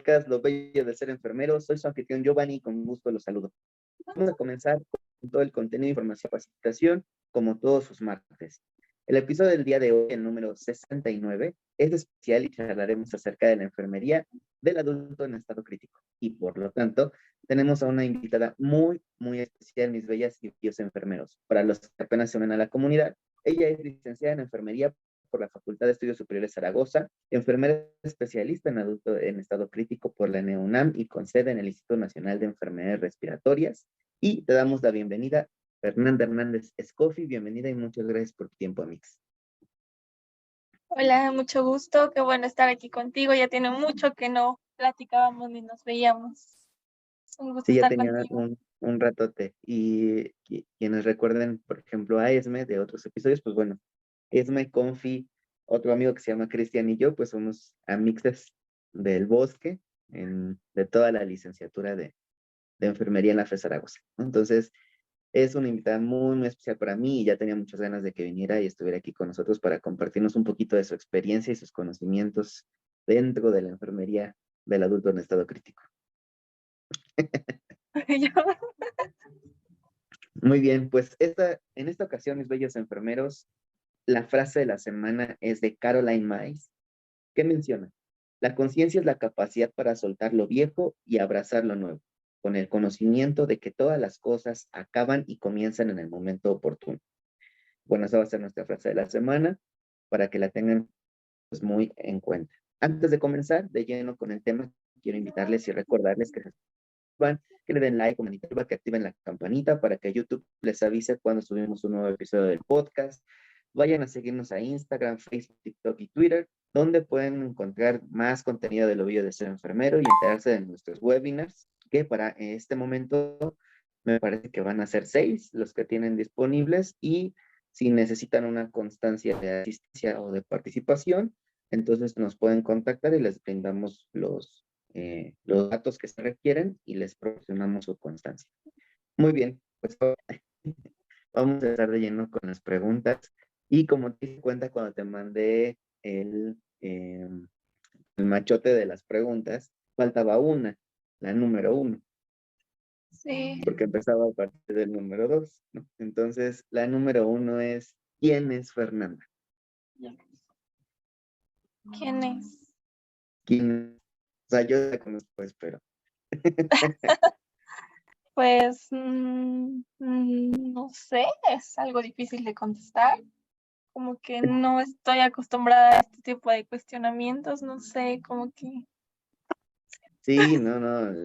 podcast Lo Bello de Ser Enfermero. Soy su anfitrión Giovanni y con gusto los saludo. Vamos a comenzar con todo el contenido de información y capacitación, como todos sus martes. El episodio del día de hoy, el número 69, es especial y charlaremos acerca de la enfermería del adulto en estado crítico. Y por lo tanto, tenemos a una invitada muy, muy especial, mis bellas y bellos enfermeros. Para los que apenas se unen a la comunidad, ella es licenciada en enfermería por la Facultad de Estudios Superiores Zaragoza, enfermera especialista en adulto en estado crítico por la NEUNAM y con sede en el Instituto Nacional de Enfermedades Respiratorias. Y te damos la bienvenida, Fernanda Hernández Escofi. Bienvenida y muchas gracias por tu tiempo, Amix. Hola, mucho gusto, qué bueno estar aquí contigo. Ya tiene mucho que no platicábamos ni nos veíamos. Un gusto Sí, ya estar tenía contigo. un ratote. Y quienes recuerden, por ejemplo, a Esme de otros episodios, pues bueno, Esme, Confi, otro amigo que se llama Cristian y yo, pues somos amixes del bosque de toda la licenciatura de enfermería en la FE Zaragoza, ¿no? Entonces, es una invitada muy, muy especial para mí y ya tenía muchas ganas de que viniera y estuviera aquí con nosotros para compartirnos un poquito de su experiencia y sus conocimientos dentro de la enfermería del adulto en estado crítico. Muy bien, pues en esta ocasión, mis bellos enfermeros, la frase de la semana es de Caroline Myss, que menciona: la conciencia es la capacidad para soltar lo viejo y abrazar lo nuevo, con el conocimiento de que todas las cosas acaban y comienzan en el momento oportuno. Bueno, esa va a ser nuestra frase de la semana para que la tengan pues muy en cuenta. Antes de comenzar de lleno con el tema, quiero invitarles y recordarles que se suscriban, que le den like, comenten, que activen la campanita para que YouTube les avise cuando subimos un nuevo episodio del podcast. Vayan a seguirnos a Instagram, Facebook, TikTok y Twitter, donde pueden encontrar más contenido de Lo Bello de Ser Enfermero y enterarse de nuestros webinars, que para este momento me parece que van a ser 6 los que tienen disponibles, y si necesitan una constancia de asistencia o de participación, entonces nos pueden contactar y les brindamos los datos que se requieren y les proporcionamos su constancia. Muy bien, pues vamos a estar de lleno con las preguntas. Y como te di cuenta cuando te mandé el machote de las preguntas, faltaba una, la número 1, Sí. porque empezaba a partir del número 2, ¿no? Entonces, la número 1 es: ¿quién es Fernanda? ¿Quién es? ¿Quién? O sea, yo la conozco, pues, pero Pues no sé, es algo difícil de contestar. Como que no estoy acostumbrada a este tipo de cuestionamientos, no sé, como que sí, no,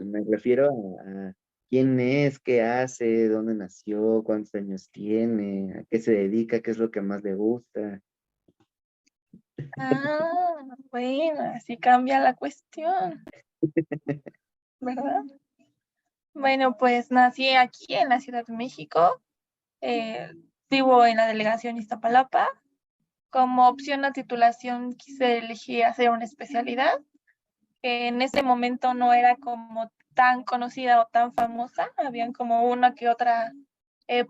me refiero a quién es, qué hace, dónde nació, cuántos años tiene, a qué se dedica, qué es lo que más le gusta. bueno, así cambia la cuestión, ¿verdad? Bueno, pues nací aquí en la Ciudad de México. Vivo en la delegación Iztapalapa. Como opción a titulación quise elegir hacer una especialidad, que en ese momento no era como tan conocida o tan famosa. Habían como una que otra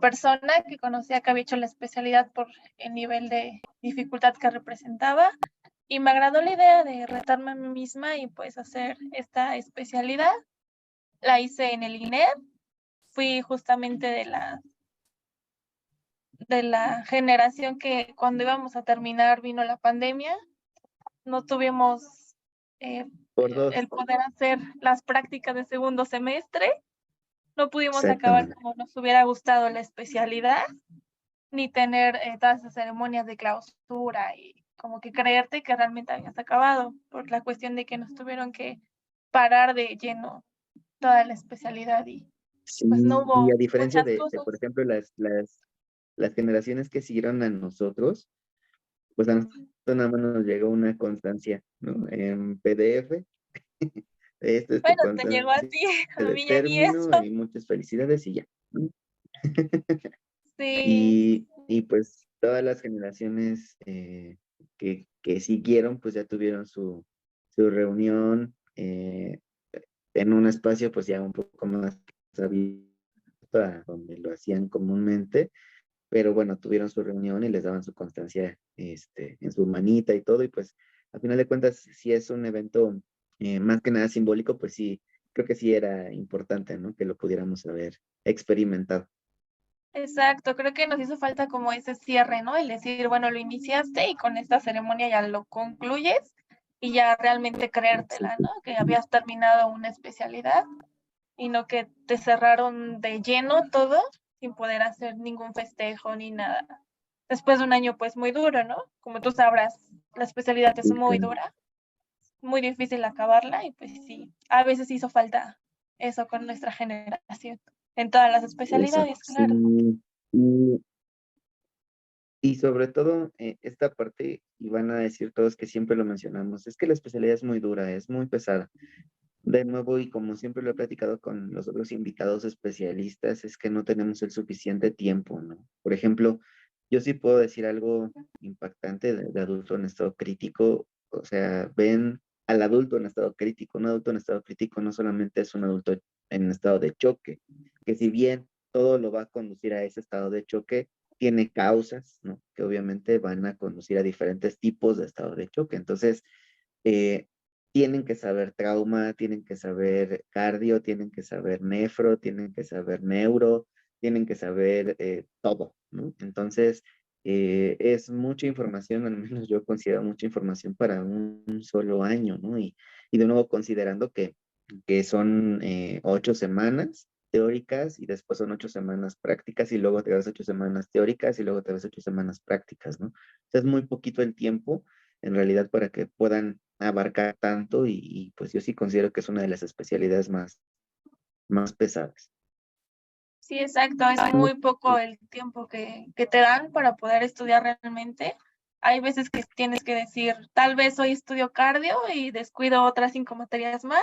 persona que conocía que había hecho la especialidad por el nivel de dificultad que representaba. Y me agradó la idea de retarme a mí misma y pues hacer esta especialidad. La hice en el INER. Fui justamente de la generación que cuando íbamos a terminar vino la pandemia. No tuvimos Por dos, el poder hacer las prácticas de segundo semestre. No pudimos acabar exactamente. como nos hubiera gustado la especialidad, ni tener todas esas ceremonias de clausura y como que creerte que realmente habías acabado, por la cuestión de que nos tuvieron que parar de lleno toda la especialidad y Sí, pues no y a hubo diferencia muchas por cosas. ejemplo, las generaciones que siguieron a nosotros, pues a nosotros nada más nos llegó una constancia, ¿no? En PDF. Esto es tu Bueno, te llegó a constancia ti, a de mí ya ni eso. término y muchas felicidades y ya, ¿no? Sí, Y pues todas las generaciones que siguieron, pues ya tuvieron su reunión en un espacio pues ya un poco más abierto a donde lo hacían comúnmente, pero bueno, tuvieron su reunión y les daban su constancia en su manita y todo, y pues al final de cuentas sí es un evento más que nada simbólico, pues sí, creo que sí era importante, ¿no? Que lo pudiéramos haber experimentado. Exacto, creo que nos hizo falta como ese cierre, ¿no? El decir, bueno, lo iniciaste y con esta ceremonia ya lo concluyes y ya realmente creértela, ¿no? Que habías terminado una especialidad y no que te cerraron de lleno todo sin poder hacer ningún festejo ni nada. Después de un año pues muy duro, ¿no? Como tú sabrás, la especialidad es Sí, muy claro. dura, muy difícil acabarla y pues sí, a veces hizo falta eso con nuestra generación, en todas las Exacto, especialidades, claro. sí. Y, y sobre todo, esta parte, y van a decir todos que siempre lo mencionamos, es que la especialidad es muy dura, es muy pesada. De nuevo, y como siempre lo he platicado con los otros invitados especialistas, es que no tenemos el suficiente tiempo, ¿no? Por ejemplo, yo sí puedo decir algo impactante de adulto en estado crítico, o sea, ven al adulto en estado crítico. Un adulto en estado crítico no solamente es un adulto en estado de choque, que si bien todo lo va a conducir a ese estado de choque, tiene causas, ¿no? Que obviamente van a conducir a diferentes tipos de estado de choque. Entonces, eh, tienen que saber trauma, tienen que saber cardio, tienen que saber nefro, tienen que saber neuro, tienen que saber todo, ¿no? Entonces, es mucha información, al menos yo considero mucha información para un solo año, ¿no? Y de nuevo considerando que son 8 semanas teóricas y después son 8 semanas prácticas y luego te vas 8 semanas teóricas y luego te vas 8 semanas prácticas, ¿no? O sea, es muy poquito el tiempo en realidad para que puedan abarcar tanto y pues yo sí considero que es una de las especialidades más pesadas. Sí, exacto, es muy poco el tiempo que te dan para poder estudiar realmente. Hay veces que tienes que decir, tal vez hoy estudio cardio y descuido otras 5 materias más,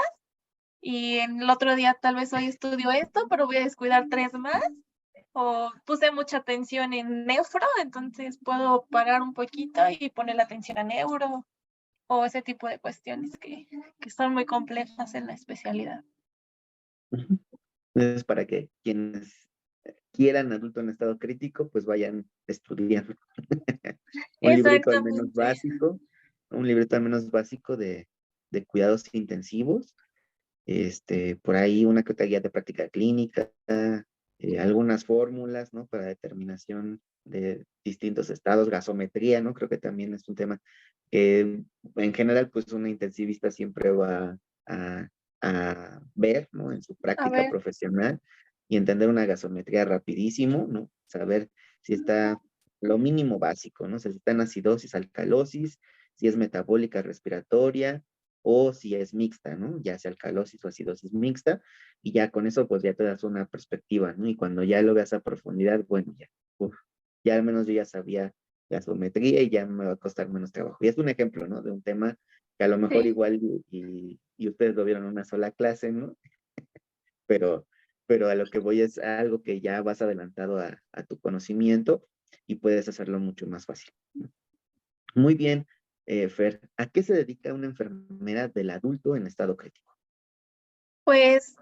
y en el otro día tal vez hoy estudio esto, pero voy a descuidar 3 más, o puse mucha atención en nefro, entonces puedo parar un poquito y poner la atención a neuro, o ese tipo de cuestiones que son muy complejas en la especialidad. Ujú. Entonces, para que quienes quieran adulto en estado crítico, pues vayan estudiando. Un librito al menos Exactamente. básico, un librito al menos básico de cuidados intensivos, por ahí una que otra guía de práctica clínica, algunas fórmulas, ¿no? Para determinación de distintos estados, gasometría, ¿no? Creo que también es un tema que en general, pues una intensivista siempre va a, a ver, ¿no? En su A práctica ver, profesional y entender una gasometría rapidísimo, ¿no? Saber si está lo mínimo básico, ¿no? O sea, si está en acidosis, alcalosis, si es metabólica respiratoria, o si es mixta, ¿no? Ya sea alcalosis o acidosis mixta, y ya con eso pues ya te das una perspectiva, ¿no? Y cuando ya lo veas a profundidad, bueno, ya, uf, ya al menos yo ya sabía gasometría y ya me va a costar menos trabajo. Y es un ejemplo, ¿no? De un tema que a lo mejor sí. igual y ustedes lo vieron en una sola clase, ¿no? Pero, pero a lo que voy es a algo que ya vas adelantado a tu conocimiento y puedes hacerlo mucho más fácil. Muy bien, Fer, ¿a qué se dedica una enfermera del adulto en estado crítico? Pues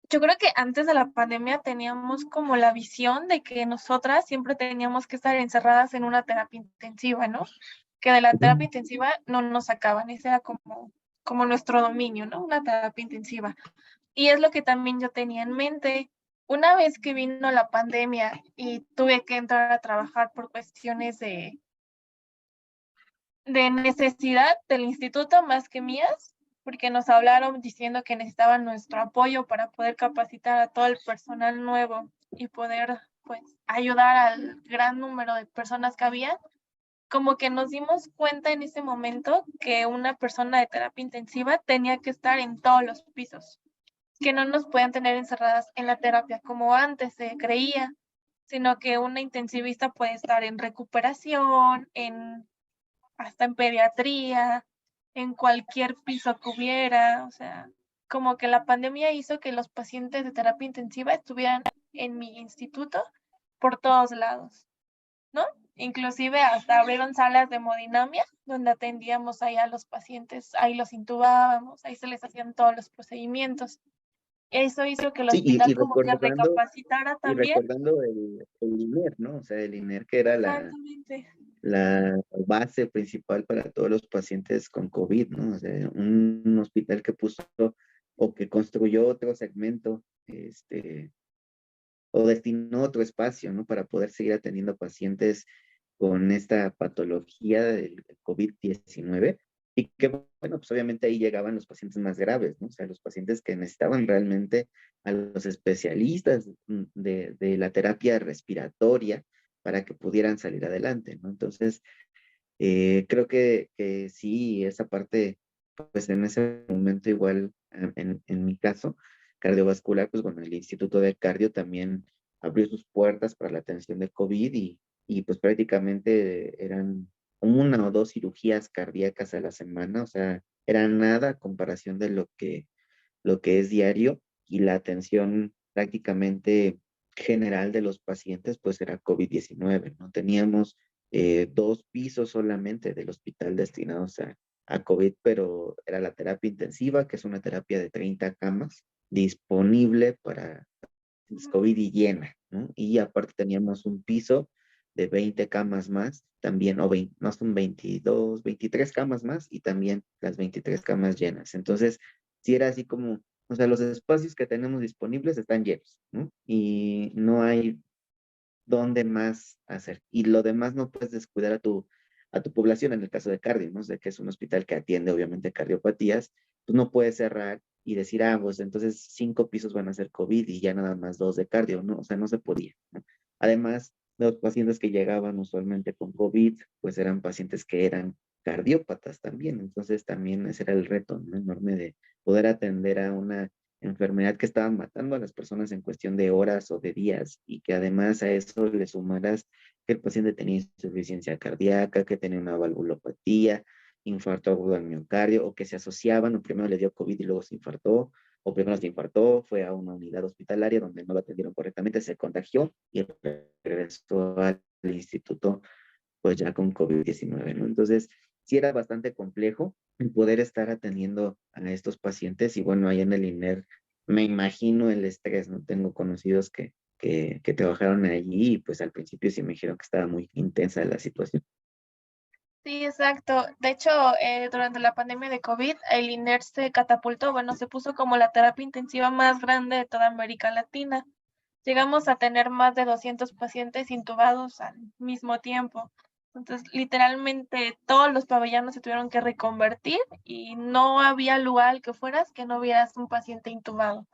yo creo que antes de la pandemia teníamos como la visión de que nosotras siempre teníamos que estar encerradas en una terapia intensiva, ¿no? Que de la terapia intensiva no nos sacaban, ese era como nuestro dominio, ¿no? Una terapia intensiva. Y es lo que también yo tenía en mente. Una vez que vino la pandemia y tuve que entrar a trabajar por cuestiones de necesidad del instituto más que mías, porque nos hablaron diciendo que necesitaban nuestro apoyo para poder capacitar a todo el personal nuevo y poder, pues, ayudar al gran número de personas que había. Como que nos dimos cuenta en ese momento que una persona de terapia intensiva tenía que estar en todos los pisos, que no nos pueden tener encerradas en la terapia como antes se creía, sino que una intensivista puede estar en recuperación, hasta en pediatría, en cualquier piso que hubiera, o sea, como que la pandemia hizo que los pacientes de terapia intensiva estuvieran en mi instituto por todos lados, ¿no? Inclusive hasta abrieron salas de hemodinamia donde atendíamos ahí a los pacientes, ahí los intubábamos, ahí se les hacían todos los procedimientos. Eso hizo que el Sí, hospital y como que recordando, recapacitara y también. recordando el INER, ¿no? O sea, el INER que era Exactamente. la base principal para todos los pacientes con COVID, ¿no? O sea, un hospital que puso o que construyó otro segmento, o destinó otro espacio, ¿no? Para poder seguir atendiendo pacientes con esta patología del COVID-19. Y que, bueno, pues obviamente ahí llegaban los pacientes más graves, ¿no? O sea, los pacientes que necesitaban realmente a los especialistas de la terapia respiratoria para que pudieran salir adelante, ¿no? Entonces, creo que sí, esa parte, pues en ese momento igual, en mi caso, cardiovascular, pues bueno, el Instituto de Cardio también abrió sus puertas para la atención de COVID y pues prácticamente eran una o dos cirugías cardíacas a la semana, o sea, era nada a comparación de lo que es diario y la atención prácticamente general de los pacientes, pues era COVID-19, ¿no? Teníamos dos pisos solamente del hospital destinados a COVID, pero era la terapia intensiva, que es una terapia de 30 camas disponible para COVID y llena, ¿no? Y aparte teníamos un piso de 20 camas más, también, o 20, no son 22, 23 camas más y también las 23 camas llenas. Entonces, si era así como, o sea, los espacios que tenemos disponibles están llenos, ¿no? Y no hay dónde más hacer. Y lo demás no puedes descuidar a tu población en el caso de cardio, ¿no? O sea, que es un hospital que atiende obviamente cardiopatías, pues no puedes cerrar y decir, ah, pues entonces 5 pisos van a ser COVID y ya nada más 2 de cardio, ¿no? O sea, no se podía, ¿no? Además, los pacientes que llegaban usualmente con COVID, pues eran pacientes que eran cardiópatas también, entonces también ese era el reto, ¿no? Enorme de poder atender a una enfermedad que estaba matando a las personas en cuestión de horas o de días y que además a eso le sumaras que el paciente tenía insuficiencia cardíaca, que tenía una valvulopatía, infarto agudo al miocardio o que se asociaban, o primero le dio COVID y luego se infartó, o primero se infartó, fue a una unidad hospitalaria donde no lo atendieron correctamente, se contagió y regresó al instituto pues ya con COVID-19, ¿no? Entonces, sí era bastante complejo el poder estar atendiendo a estos pacientes y bueno, ahí en el INER me imagino el estrés, ¿no? Tengo conocidos que trabajaron allí y pues al principio sí me dijeron que estaba muy intensa la situación. Sí, exacto. De hecho, durante la pandemia de COVID, el INER se catapultó, bueno, se puso como la terapia intensiva más grande de toda América Latina. Llegamos a tener más de 200 pacientes intubados al mismo tiempo. Entonces, literalmente todos los pabellones se tuvieron que reconvertir y no había lugar al que fueras que no vieras un paciente intubado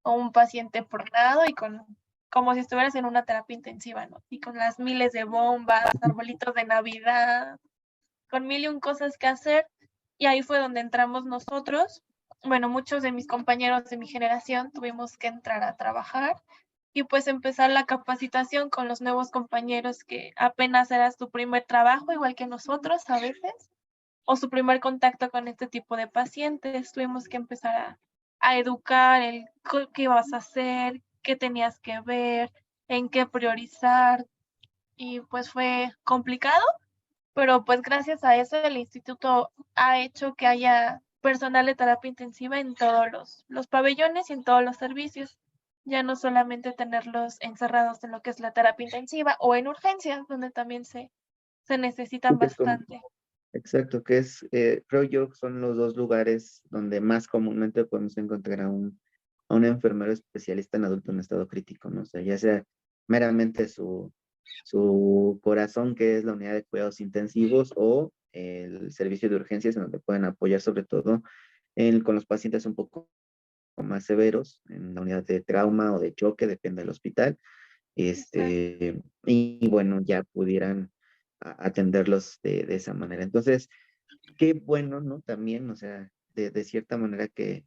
o un paciente pronado y con como si estuvieras en una terapia intensiva, ¿no? Y con las miles de bombas, arbolitos de Navidad, con mil y un cosas que hacer. Y ahí fue donde entramos nosotros. Bueno, muchos de mis compañeros de mi generación tuvimos que entrar a trabajar y pues empezar la capacitación con los nuevos compañeros que apenas era su primer trabajo, igual que nosotros a veces, o su primer contacto con este tipo de pacientes. Tuvimos que empezar a educar el qué ibas a hacer, qué tenías que ver, en qué priorizar, y pues fue complicado, pero pues gracias a eso el instituto ha hecho que haya personal de terapia intensiva en todos los pabellones y en todos los servicios. Ya no solamente tenerlos encerrados en lo que es la terapia intensiva o en urgencias, donde también se necesitan Que es como, bastante. exacto, que es, creo yo, que son los dos lugares donde más comúnmente podemos encontrar a un enfermero especialista en adulto en estado crítico, ¿no? O sea, ya sea meramente su corazón, que es la unidad de cuidados intensivos, o el servicio de urgencias, en donde pueden apoyar sobre todo con los pacientes un poco más severos, en la unidad de trauma o de choque, depende del hospital, Exacto. y bueno, ya pudieran atenderlos de esa manera. Entonces, qué bueno, ¿no? También, o sea, de cierta manera que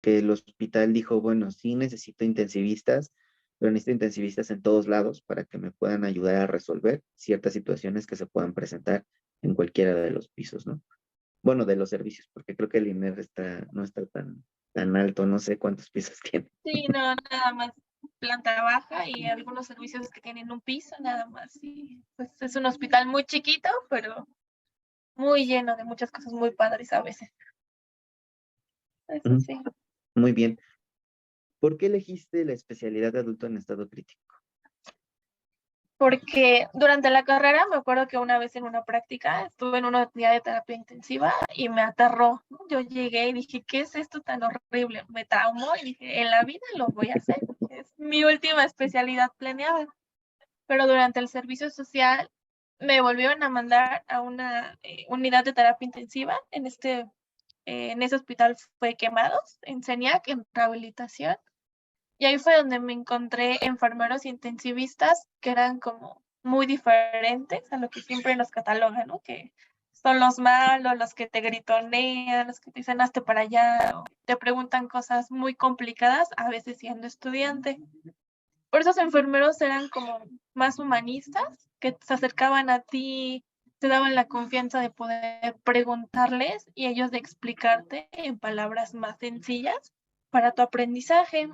el hospital dijo, bueno, sí necesito intensivistas, pero necesito intensivistas en todos lados para que me puedan ayudar a resolver ciertas situaciones que se puedan presentar en cualquiera de los pisos, ¿no? Bueno, de los servicios, porque creo que el INER no está tan alto, no sé cuántos pisos tiene. Sí, no, nada más planta baja y algunos servicios que tienen un piso, nada más. Y pues es un hospital muy chiquito, pero muy lleno de muchas cosas muy padres a veces. Eso Ujú. sí. Muy bien. ¿Por qué elegiste la especialidad de adulto en estado crítico? porque durante la carrera me acuerdo que una vez en una práctica estuve en una unidad de terapia intensiva y me aterró, ¿no? Yo llegué y dije, ¿qué es esto tan horrible? Me traumó y dije, en la vida lo voy a hacer. Es mi última especialidad planeada. Pero durante el servicio social me volvieron a mandar a una unidad de terapia intensiva. En ese hospital fue Quemados, en CENIAC, en rehabilitación. Y ahí fue donde me encontré enfermeros intensivistas que eran como muy diferentes a lo que siempre nos catalogan, ¿no? Que son los malos, los que te gritonean, los que te dicen hazte para allá, o te preguntan cosas muy complicadas, a veces siendo estudiante. Por esos enfermeros eran como más humanistas, que se acercaban a ti, te daban la confianza de poder preguntarles y ellos de explicarte en palabras más sencillas para tu aprendizaje.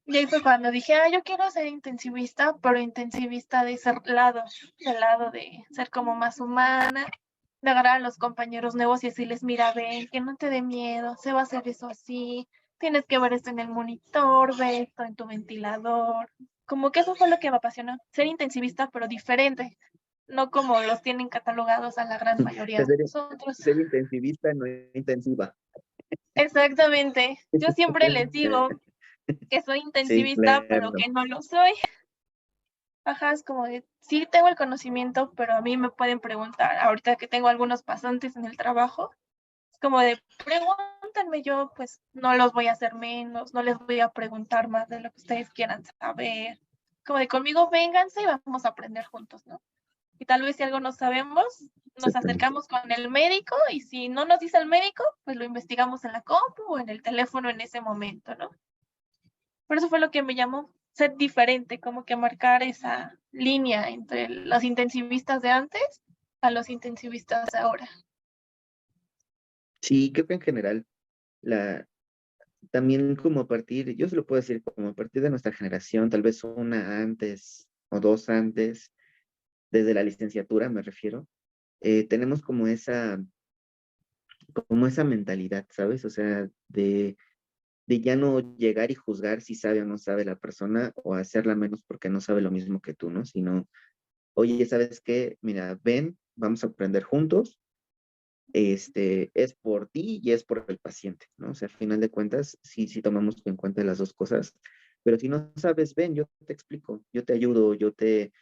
Y ahí fue cuando dije, yo quiero ser intensivista, pero intensivista de ese lado, del lado de ser como más humana, de agarrar a los compañeros nuevos y decirles, mira, ven, que no te dé miedo, se va a hacer eso así, tienes que ver esto en el monitor, ve esto en tu ventilador. Como que eso fue lo que me apasionó, ser intensivista, pero diferente, no como los tienen catalogados a la gran mayoría de Ser, nosotros. ser intensivista, no intensiva. Exactamente. Yo siempre les digo que soy Sí, intensivista, pero claro. que no lo soy. Ajá, es como de, sí tengo el conocimiento, pero a mí me pueden preguntar, ahorita que tengo algunos pasantes en el trabajo, es como de, pregúntenme, yo pues no los voy a hacer menos, no les voy a preguntar más de lo que ustedes quieran saber. Como de conmigo, vénganse y vamos a aprender juntos, ¿no? Y tal vez si algo no sabemos, nos Exactamente. acercamos con el médico y si no nos dice el médico, pues lo investigamos en la compu o en el teléfono en ese momento, ¿no? Por eso fue lo que me llamó ser diferente, como que marcar esa línea entre los intensivistas de antes a los intensivistas de ahora. Sí, creo que en general, también como a partir, yo se lo puedo decir, como a partir de nuestra generación, tal vez una antes o dos antes, desde la licenciatura me refiero, tenemos como esa mentalidad, ¿sabes? O sea, de ya no llegar y juzgar si sabe o no sabe la persona o hacerla menos porque no sabe lo mismo que tú, ¿no? Sino, oye, ¿sabes qué? Mira, ven, vamos a aprender juntos, es por ti y es por el paciente, ¿no? O sea, al final de cuentas, sí, sí tomamos en cuenta las dos cosas, pero si no sabes, ven, yo te explico, yo te ayudo, yo te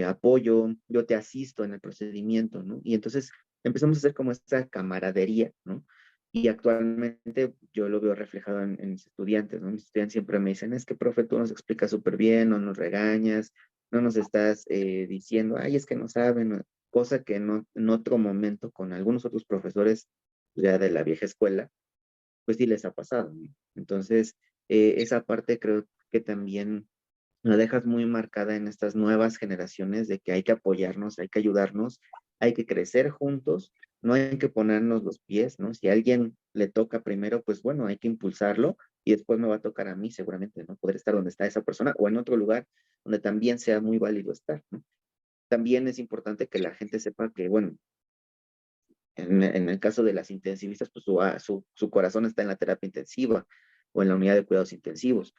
apoyo, yo te asisto en el procedimiento, ¿no? Y entonces empezamos a hacer como esta camaradería, ¿no? Y actualmente yo lo veo reflejado en mis estudiantes, ¿no? Mis estudiantes siempre me dicen, es que, profe, tú nos explicas súper bien, no nos regañas, no nos estás diciendo, ay, es que no saben, ¿no? Cosa que en otro momento con algunos otros profesores ya de la vieja escuela, pues sí les ha pasado, ¿no? Entonces, esa parte creo que también la dejas muy marcada en estas nuevas generaciones de que hay que apoyarnos, hay que ayudarnos, hay que crecer juntos, no hay que ponernos los pies, ¿no? Si a alguien le toca primero, pues bueno, hay que impulsarlo y después me va a tocar a mí seguramente, ¿no? Poder estar donde está esa persona o en otro lugar donde también sea muy válido estar, ¿no? También es importante que la gente sepa que, bueno, en el caso de las intensivistas, pues su corazón está en la terapia intensiva o en la unidad de cuidados intensivos,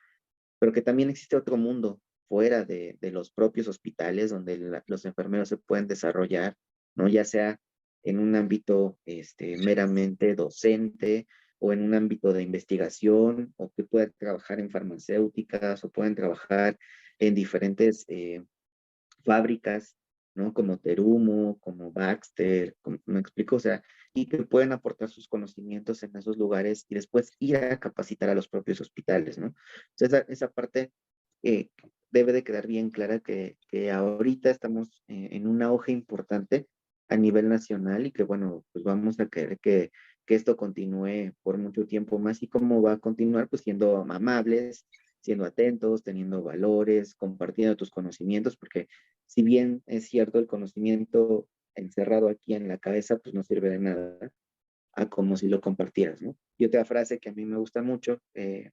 pero que también existe otro mundo fuera de los propios hospitales donde los enfermeros se pueden desarrollar, ¿no? Ya sea en un ámbito meramente docente o en un ámbito de investigación, o que puedan trabajar en farmacéuticas o pueden trabajar en diferentes fábricas, ¿no? Como Terumo, como Baxter, me explico, o sea, y que pueden aportar sus conocimientos en esos lugares y después ir a capacitar a los propios hospitales, ¿no? Entonces, esa parte eh, debe de quedar bien clara que ahorita estamos en un auge importante a nivel nacional y que, bueno, pues vamos a querer que esto continúe por mucho tiempo más. ¿Y cómo va a continuar? Pues siendo amables, siendo atentos, teniendo valores, compartiendo tus conocimientos, porque si bien es cierto el conocimiento encerrado aquí en la cabeza, pues no sirve de nada a como si lo compartieras, ¿no? Y otra frase que a mí me gusta mucho, que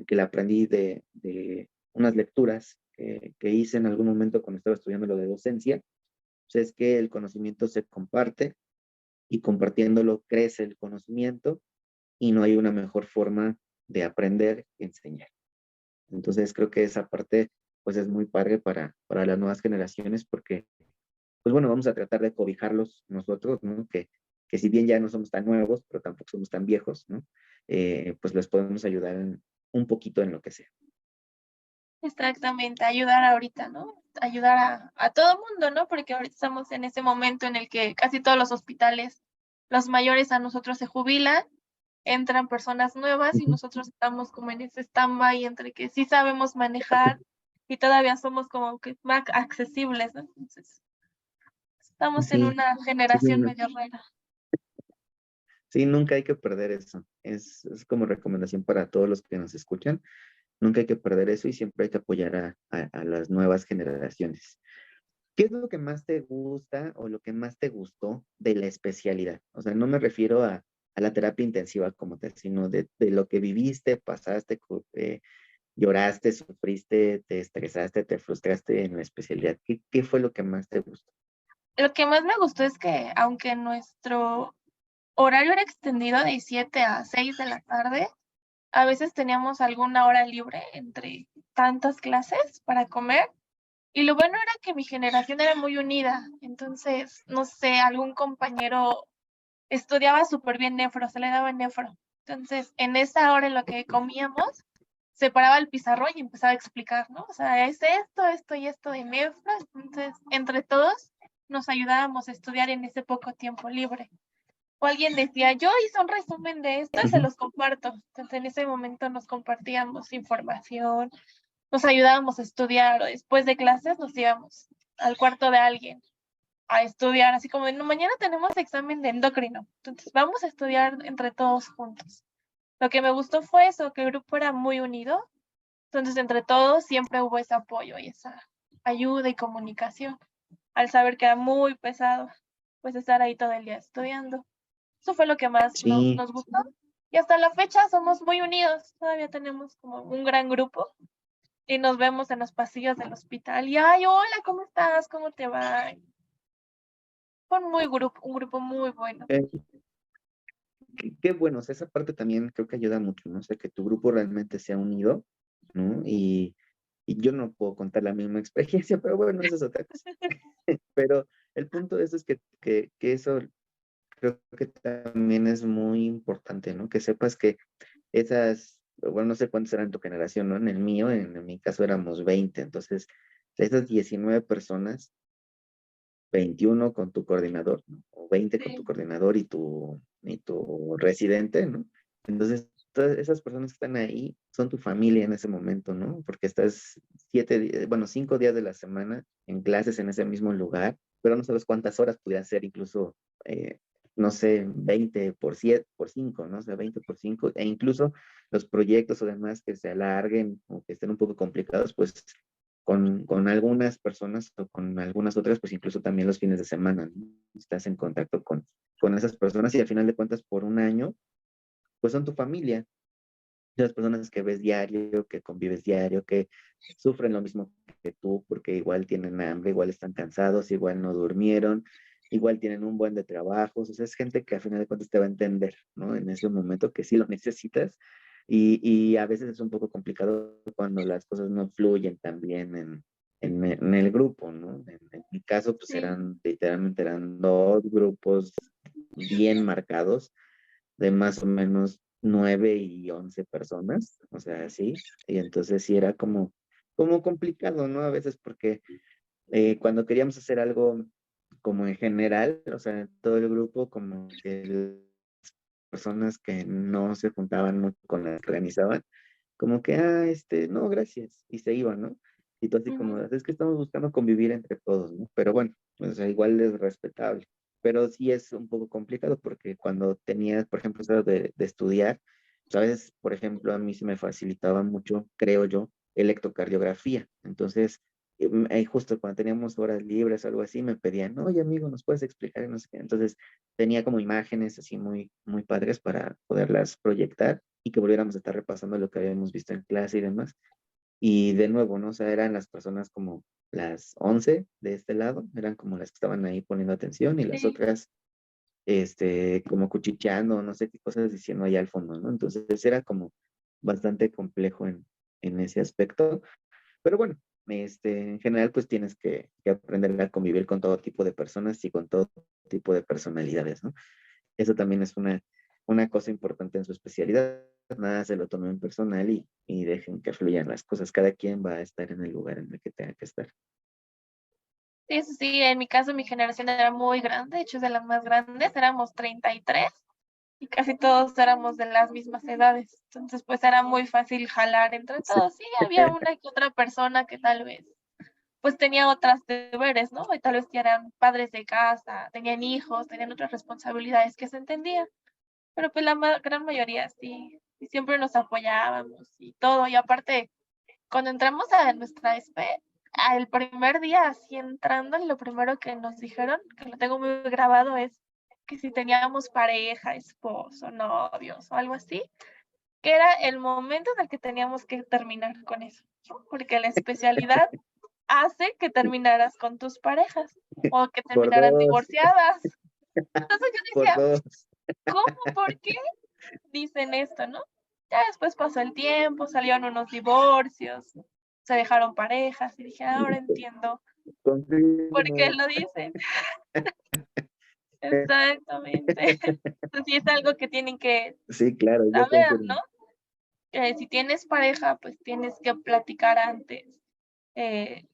la aprendí de unas lecturas que hice en algún momento cuando estaba estudiando lo de docencia, pues es que el conocimiento se comparte y compartiéndolo crece el conocimiento y no hay una mejor forma de aprender que enseñar. Entonces creo que esa parte pues es muy padre para las nuevas generaciones porque, pues bueno, vamos a tratar de cobijarlos nosotros, ¿no? Que si bien ya no somos tan nuevos, pero tampoco somos tan viejos, ¿no? Pues les podemos ayudar un poquito en lo que sea. Exactamente, ayudar ahorita, ¿no? Ayudar a todo mundo, ¿no? Porque ahorita estamos en ese momento en el que casi todos los hospitales, los mayores a nosotros se jubilan, entran personas nuevas y Ujú. nosotros estamos como en ese stand-by entre que sí sabemos manejar y todavía somos como que más accesibles, ¿no? Entonces, estamos en Sí, una sí, generación medio rara. sí, nunca hay que perder eso. Es como recomendación para todos los que nos escuchan. Nunca hay que perder eso y siempre hay que apoyar a las nuevas generaciones. ¿Qué es lo que más te gusta o lo que más te gustó de la especialidad? O sea, no me refiero a la terapia intensiva como tal, sino de lo que viviste, pasaste, lloraste, sufriste, te estresaste, te frustraste en la especialidad. ¿Qué fue lo que más te gustó? Lo que más me gustó es que aunque nuestro horario era extendido de 7 a 6 de la tarde, a veces teníamos alguna hora libre entre tantas clases para comer. Y lo bueno era que mi generación era muy unida. Entonces, no sé, algún compañero estudiaba súper bien nefro, se le daba nefro. Entonces, en esa hora en la que comíamos, se paraba el pizarrón y empezaba a explicar, ¿no? O sea, es esto, esto y esto de nefro. Entonces, entre todos nos ayudábamos a estudiar en ese poco tiempo libre. O alguien decía, yo hice un resumen de esto y se Ujú. los comparto. Entonces, en ese momento nos compartíamos información, nos ayudábamos a estudiar o después de clases nos íbamos al cuarto de alguien a estudiar, así como de, no, mañana tenemos examen de endocrino, entonces vamos a estudiar entre todos juntos. Lo que me gustó fue eso, que el grupo era muy unido, entonces entre todos siempre hubo ese apoyo y esa ayuda y comunicación, al saber que era muy pesado, pues estar ahí todo el día estudiando. Eso fue lo que más Sí, nos gustó. Y hasta la fecha somos muy unidos, todavía tenemos como un gran grupo y nos vemos en los pasillos del hospital y, ay, hola, ¿cómo estás? ¿Cómo te va? Fue un grupo muy bueno. eh, qué bueno, o sea, esa parte también creo que ayuda mucho, ¿no? O sea, que tu grupo realmente sea unido, ¿no? Y yo no puedo contar la misma experiencia, pero bueno, eso es otra cosa. Pero el punto de eso es que eso creo que también es muy importante, ¿no? Que sepas que esas, bueno, no sé cuántos eran en tu generación, ¿no? En el mío, en mi caso éramos 20, entonces, de esas 19 personas, 21 con tu coordinador, ¿no? O 20 con tu Sí. coordinador y tu residente, ¿no? Entonces, todas esas personas que están ahí son tu familia en ese momento, ¿no? Porque estás 5 días de la semana en clases en ese mismo lugar, pero no sabes cuántas horas pudiera ser, incluso, eh, no sé, 20 por 7, por 5, ¿no? O sea, 20 por 5, e incluso los proyectos o demás que se alarguen o que estén un poco complicados, pues con algunas personas o con algunas otras, pues incluso también los fines de semana, ¿no? Estás en contacto con esas personas y al final de cuentas por un año, pues son tu familia, las personas que ves diario, que convives diario, que sufren lo mismo que tú, porque igual tienen hambre, igual están cansados, igual no durmieron, igual tienen un buen de trabajos, o sea, es gente que al final de cuentas te va a entender, ¿no? En ese momento que sí lo necesitas y a veces es un poco complicado cuando las cosas no fluyen tan bien en el grupo, ¿no? En mi caso, pues Sí. literalmente eran dos grupos bien marcados de más o menos 9 y 11 personas, o sea, sí, y entonces sí era como complicado, ¿no? A veces porque cuando queríamos hacer algo como en general, o sea, todo el grupo, como que las personas que no se juntaban mucho con las que organizaban, como que, no, gracias, y se iban, ¿no? Y todo así como, Ujú. es que estamos buscando convivir entre todos, ¿no? Pero bueno, o sea, igual es respetable. Pero sí es un poco complicado porque cuando tenías, por ejemplo, eso de estudiar, pues a veces, por ejemplo, a mí se me facilitaba mucho, creo yo, electrocardiografía. Entonces, justo cuando teníamos horas libres o algo así, me pedían, oye, amigo, ¿nos puedes explicar? Y no sé qué. Entonces, tenía como imágenes así muy, muy padres para poderlas proyectar y que volviéramos a estar repasando lo que habíamos visto en clase y demás. Y de nuevo, ¿no? O sea, eran las personas como las 11 de este lado, eran como las que estaban ahí poniendo atención y las Sí. otras, como cuchicheando, no sé qué cosas diciendo allá al fondo, ¿no? Entonces era como bastante complejo en ese aspecto. Pero bueno, en general, pues tienes que aprender a convivir con todo tipo de personas y con todo tipo de personalidades, ¿no? Eso también es una cosa importante en su especialidad. Nada se lo tomen personal y dejen que fluyan las cosas. Cada quien va a estar en el lugar en el que tenga que estar. Sí, eso sí, en mi caso mi generación era muy grande, de hecho es de las más grandes, éramos 33 y casi todos éramos de las mismas edades. Entonces, pues era muy fácil jalar entre Sí, todos. Sí, había una que otra persona que tal vez pues tenía otras deberes, ¿no? Y tal vez ya eran padres de casa, tenían hijos, tenían otras responsabilidades que se entendía. Pero pues la gran mayoría sí, y siempre nos apoyábamos y todo. Y aparte, cuando entramos a nuestra espe, el primer día así entrando, lo primero que nos dijeron, que lo tengo muy grabado, es que si teníamos pareja, esposo, novios o algo así, que era el momento en el que teníamos que terminar con eso, ¿no? Porque la especialidad hace que terminaras con tus parejas o que por terminaran dos, divorciadas. Entonces yo por decía, dos. ¿cómo? ¿Por qué dicen esto, no? Ya después pasó el tiempo, salieron unos divorcios, se dejaron parejas y dije, ahora entiendo por qué Confirmo. lo dicen. Exactamente. Entonces sí es algo que tienen que Sí, claro, yo saber, ¿no? confirmo. Si tienes pareja, pues tienes que platicar antes, eh,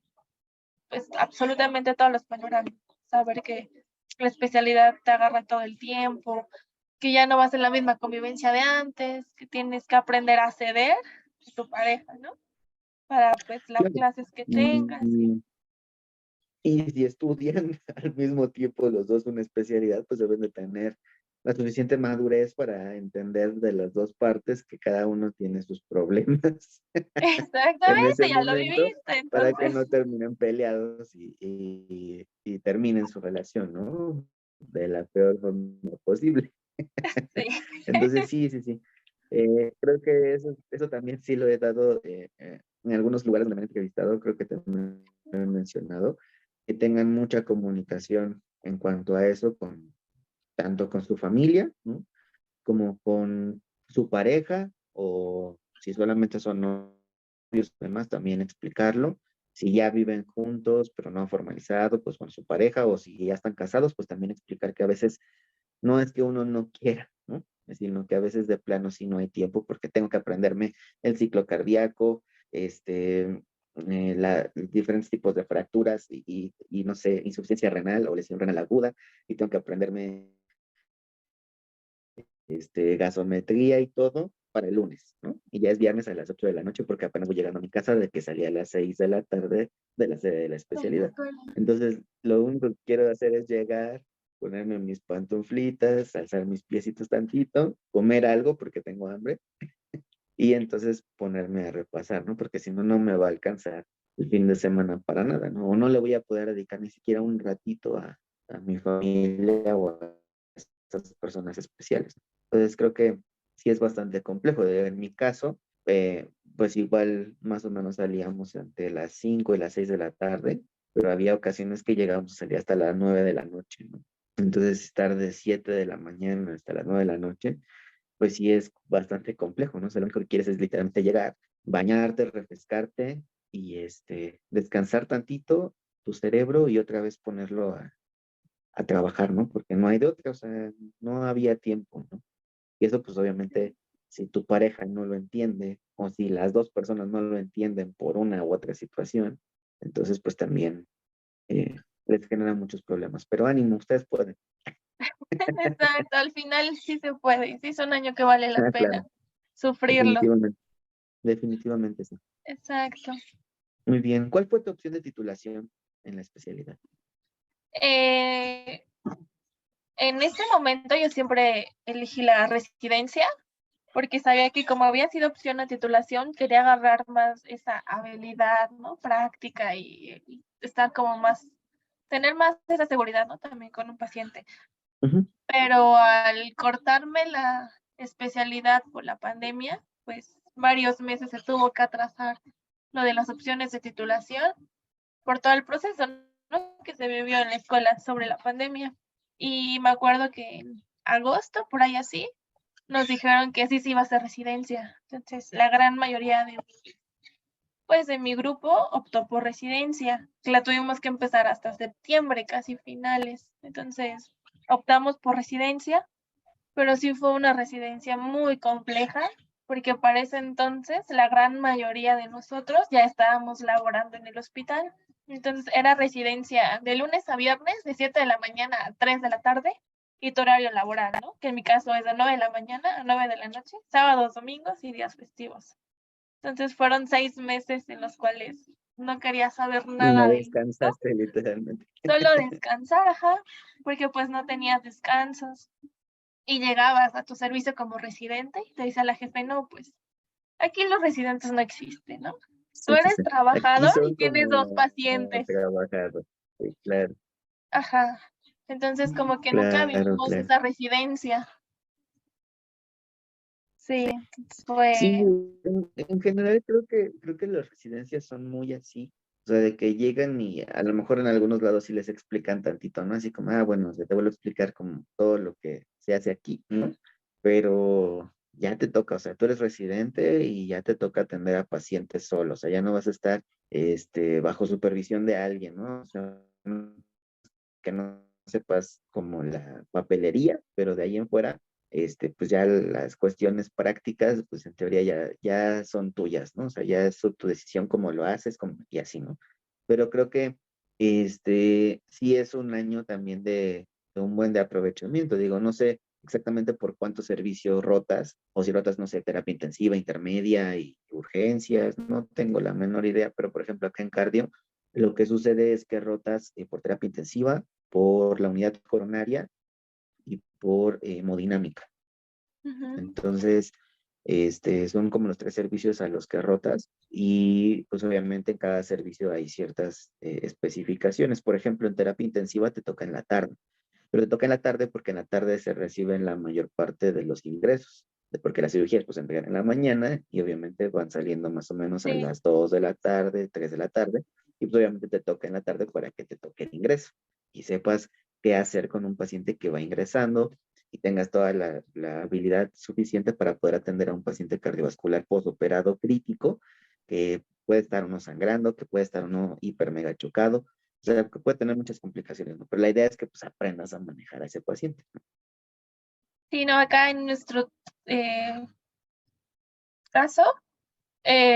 pues absolutamente todos los panoramas, saber que la especialidad te agarra todo el tiempo, que ya no va a ser la misma convivencia de antes, que tienes que aprender a ceder a tu pareja, ¿no? Para pues las Claro. clases que tengas. Y, y si estudian al mismo tiempo los dos una especialidad, pues deben de tener la suficiente madurez para entender de las dos partes que cada uno tiene sus problemas en ese Exactamente, ya lo momento viviste, para que entonces, no terminen peleados y terminen su relación, ¿no? De la peor forma posible. sí. Entonces, sí, sí, sí. Creo que eso también sí lo he dado en algunos lugares donde me han entrevistado, creo que también lo he mencionado, que tengan mucha comunicación en cuanto a eso, tanto con su familia, ¿no? Como con su pareja, o si solamente son novios, además también explicarlo. Si ya viven juntos, pero no han formalizado, pues con su pareja, o si ya están casados, pues también explicar que a veces no es que uno no quiera, ¿no? Sino que a veces de plano sí no hay tiempo porque tengo que aprenderme el ciclo cardíaco, diferentes tipos de fracturas y no sé, insuficiencia renal o lesión renal aguda, y tengo que aprenderme gasometría y todo para el lunes, ¿no? Y ya es viernes a las 8 de la noche porque apenas voy llegando a mi casa de que salí a las 6 de la tarde de la sede de la especialidad. Entonces, lo único que quiero hacer es llegar, ponerme mis pantuflitas, alzar mis piecitos tantito, comer algo porque tengo hambre y entonces ponerme a repasar, ¿no? Porque si no, no me va a alcanzar el fin de semana para nada, ¿no? O no le voy a poder dedicar ni siquiera un ratito a mi familia o a estas personas especiales. Entonces creo que sí es bastante complejo. En mi caso, pues igual más o menos salíamos entre las 5 y las 6 de la tarde, pero había ocasiones que llegábamos a salir hasta las 9 de la noche, ¿no? Entonces estar de 7 de la mañana hasta las 9 de la noche, pues sí es bastante complejo, ¿no? O sea, lo único que quieres es literalmente llegar, bañarte, refrescarte y descansar tantito tu cerebro y otra vez ponerlo a trabajar, ¿no? Porque no hay de otra, o sea, no había tiempo, ¿no? Y eso pues obviamente, si tu pareja no lo entiende o si las dos personas no lo entienden por una u otra situación, entonces pues también les genera muchos problemas. Pero ánimo, ustedes pueden. Exacto, al final sí se puede, y sí es un año que vale la Ah, pena claro, sufrirlo. definitivamente, definitivamente sí. Exacto. Muy bien, ¿cuál fue tu opción de titulación en la especialidad? Eh, en este momento yo siempre elegí la residencia porque sabía que como había sido opción a titulación, quería agarrar más esa habilidad, ¿no? Práctica y estar como más, tener más esa seguridad, ¿no? También con un paciente. Ujú. Pero al cortarme la especialidad por la pandemia, pues varios meses se tuvo que atrasar lo de las opciones de titulación por todo el proceso, ¿no? Que se vivió en la escuela sobre la pandemia. Y me acuerdo que en agosto, por ahí así, nos dijeron que sí se iba a hacer residencia. Entonces, la gran mayoría pues de mi grupo optó por residencia, que la tuvimos que empezar hasta septiembre, casi finales. Entonces, optamos por residencia, pero sí fue una residencia muy compleja, porque para ese entonces la gran mayoría de nosotros ya estábamos laborando en el hospital. Entonces, era residencia de lunes a viernes, de 7 de la mañana a 3 de la tarde, y tu horario laboral, ¿no? Que en mi caso es de 9 de la mañana a 9 de la noche, sábados, domingos y días festivos. Entonces fueron 6 meses en los cuales no quería saber No nada de esto, descansaste literalmente. solo descansar, ajá, porque pues no tenías descansos. Y llegabas a tu servicio como residente y te dice la jefe, no, pues aquí los residentes no existen, ¿no? Tú Sí, sí, eres sí. Aquí trabajador y son tienes 2 como pacientes. trabajadores. Sí, claro, Ajá. Entonces como que nunca claro, vivimos claro. esa residencia. Sí, fue, Sí, en general creo que las residencias son muy así, o sea, de que llegan y a lo mejor en algunos lados sí les explican tantito, ¿no? Así como, bueno, te vuelvo a explicar como todo lo que se hace aquí, ¿no? Pero ya te toca, o sea, tú eres residente y ya te toca atender a pacientes solos, o sea, ya no vas a estar, bajo supervisión de alguien, ¿no? O sea, que no sepas como la papelería, pero de ahí en fuera, pues ya las cuestiones prácticas, pues en teoría ya son tuyas, ¿no? O sea, ya es tu decisión cómo lo haces y así, ¿no? Pero creo que sí es un año también de un buen de aprovechamiento. Digo, no sé exactamente por cuántos servicios rotas, o si rotas, no sé, terapia intensiva, intermedia y urgencias, no tengo la menor idea, pero por ejemplo acá en cardio, lo que sucede es que rotas por terapia intensiva, por la unidad coronaria y por hemodinámica. ujú, Entonces, son como los tres servicios a los que rotas y pues obviamente en cada servicio hay ciertas especificaciones. Por ejemplo, en terapia intensiva te toca en la tarde, pero te toca en la tarde porque en la tarde se reciben la mayor parte de los ingresos, porque las cirugías pues se entregan en la mañana y obviamente van saliendo más o menos a sí, las 2 de la tarde, 3 de la tarde, y pues obviamente te toca en la tarde para que te toque el ingreso y sepas qué hacer con un paciente que va ingresando y tengas toda la habilidad suficiente para poder atender a un paciente cardiovascular postoperado crítico, que puede estar uno sangrando, que puede estar uno hiper mega chocado, o sea, que puede tener muchas complicaciones, ¿no? Pero la idea es que pues aprendas a manejar a ese paciente. sí, no, acá en nuestro eh, caso,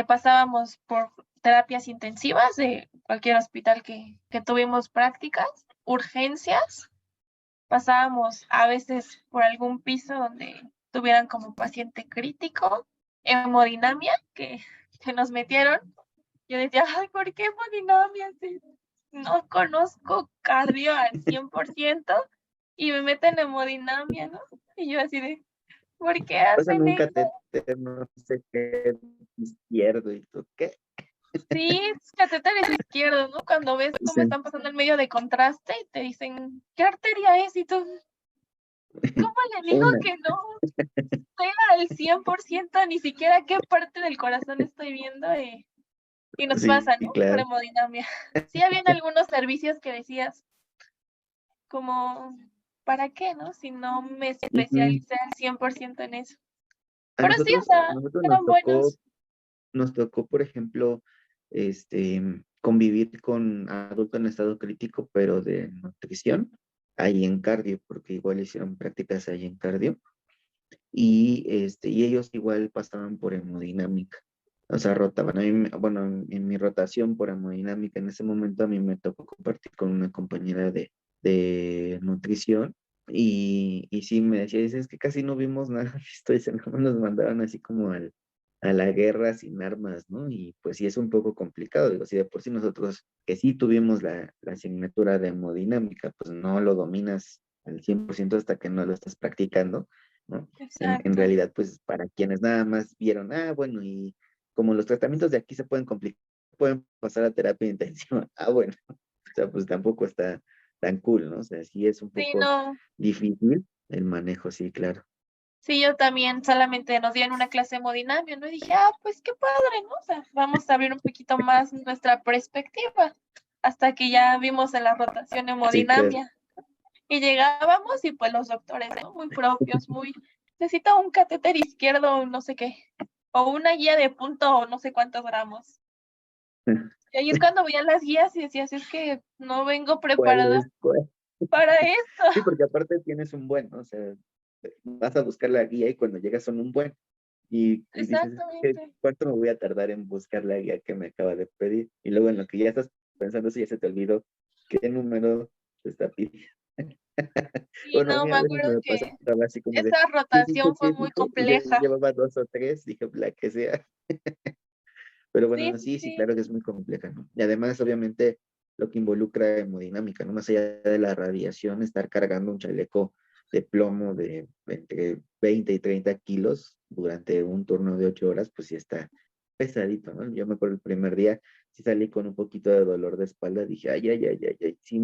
pasábamos por terapias intensivas de cualquier hospital que tuvimos prácticas, urgencias, pasábamos a veces por algún piso donde tuvieran como paciente crítico, hemodinamia, que nos metieron. Yo decía, ay, ¿por qué hemodinamia? Si no conozco cardio al 100% y me meten hemodinamia, ¿no? Y yo así de, ¿por qué Pasan hacen un eso? catéter, no sé qué, izquierdo y tú, ¿qué? Sí, es catéteres izquierdos, ¿no? Cuando ves cómo Sí, están pasando el medio de contraste y te dicen, ¿qué arteria es? Y tú, ¿cómo le digo una. que no sé al 100% ni siquiera qué parte del corazón estoy viendo? Y nos Sí, pasa, ¿no? Por claro. hemodinamia. Sí, habían algunos servicios que decías, como, ¿para qué, no? Si no me Ujú. especialicé al 100% en eso. A Pero sí, o nosotros, sea, a nosotros eran buenos. nos tocó, por ejemplo, convivir con adultos en estado crítico, pero de nutrición, ahí en cardio, porque igual hicieron prácticas ahí en cardio. Y ellos igual pasaban por hemodinámica, o sea, rotaban. Bueno, en mi rotación por hemodinámica, en ese momento a mí me tocó compartir con una compañera de nutrición y sí me decía, dice, es que casi no vimos nada de esto, dice, no nos mandaron así como a la guerra sin armas, ¿no? Y pues sí es un poco complicado, digo, si de por sí nosotros que sí tuvimos la asignatura de hemodinámica, pues no lo dominas al 100% hasta que no lo estás practicando, ¿no? En Exacto. realidad, pues para quienes nada más vieron, bueno, y como los tratamientos de aquí se pueden complicar, pueden pasar a terapia intensiva. Bueno, o sea, pues tampoco está tan cool, ¿no? O sea, sí es un Sí, poco no. difícil el manejo, sí, claro. Sí, yo también solamente nos dieron una clase de hemodinamia, ¿no? Y dije, pues qué padre, ¿no? O sea, vamos a abrir un poquito más nuestra perspectiva. Hasta que ya vimos en la rotación Sí, claro. hemodinamia. Y llegábamos y pues los doctores, ¿no? Muy propios, muy, necesita un catéter izquierdo, no sé qué, o una guía de punto o no sé cuántos gramos. Y ahí es cuando veían las guías y decías, es que no vengo ¿Cuál preparada es cuál? para esto. Sí, porque aparte tienes un buen, ¿no? O sea, vas a buscar la guía y cuando llegas son un buen. Y dices, Exactamente. ¿cuánto me voy a tardar en buscar la guía que me acaba de pedir? Y luego en lo que ya estás pensando eso ya se te olvidó qué número te está pidiendo. Y Bueno, a no, mí me a veces acuerdo me que pasaba así como de, esa ¿qué dijo? rotación fue ¿Qué muy dijo? Y ya compleja. llevaba dos o tres, dije, la que sea. Pero Sí, bueno, sí, sí, sí, claro que es muy compleja, ¿no? Y además, obviamente, lo que involucra hemodinámica, ¿no? Más allá de la radiación, estar cargando un chaleco de plomo de entre 20 y 30 kilos durante un turno de 8 horas, pues sí está pesadito, ¿no? Yo me acuerdo el primer día, sí salí con un poquito de dolor de espalda, dije, ay, ay, ay, ay, ay, sí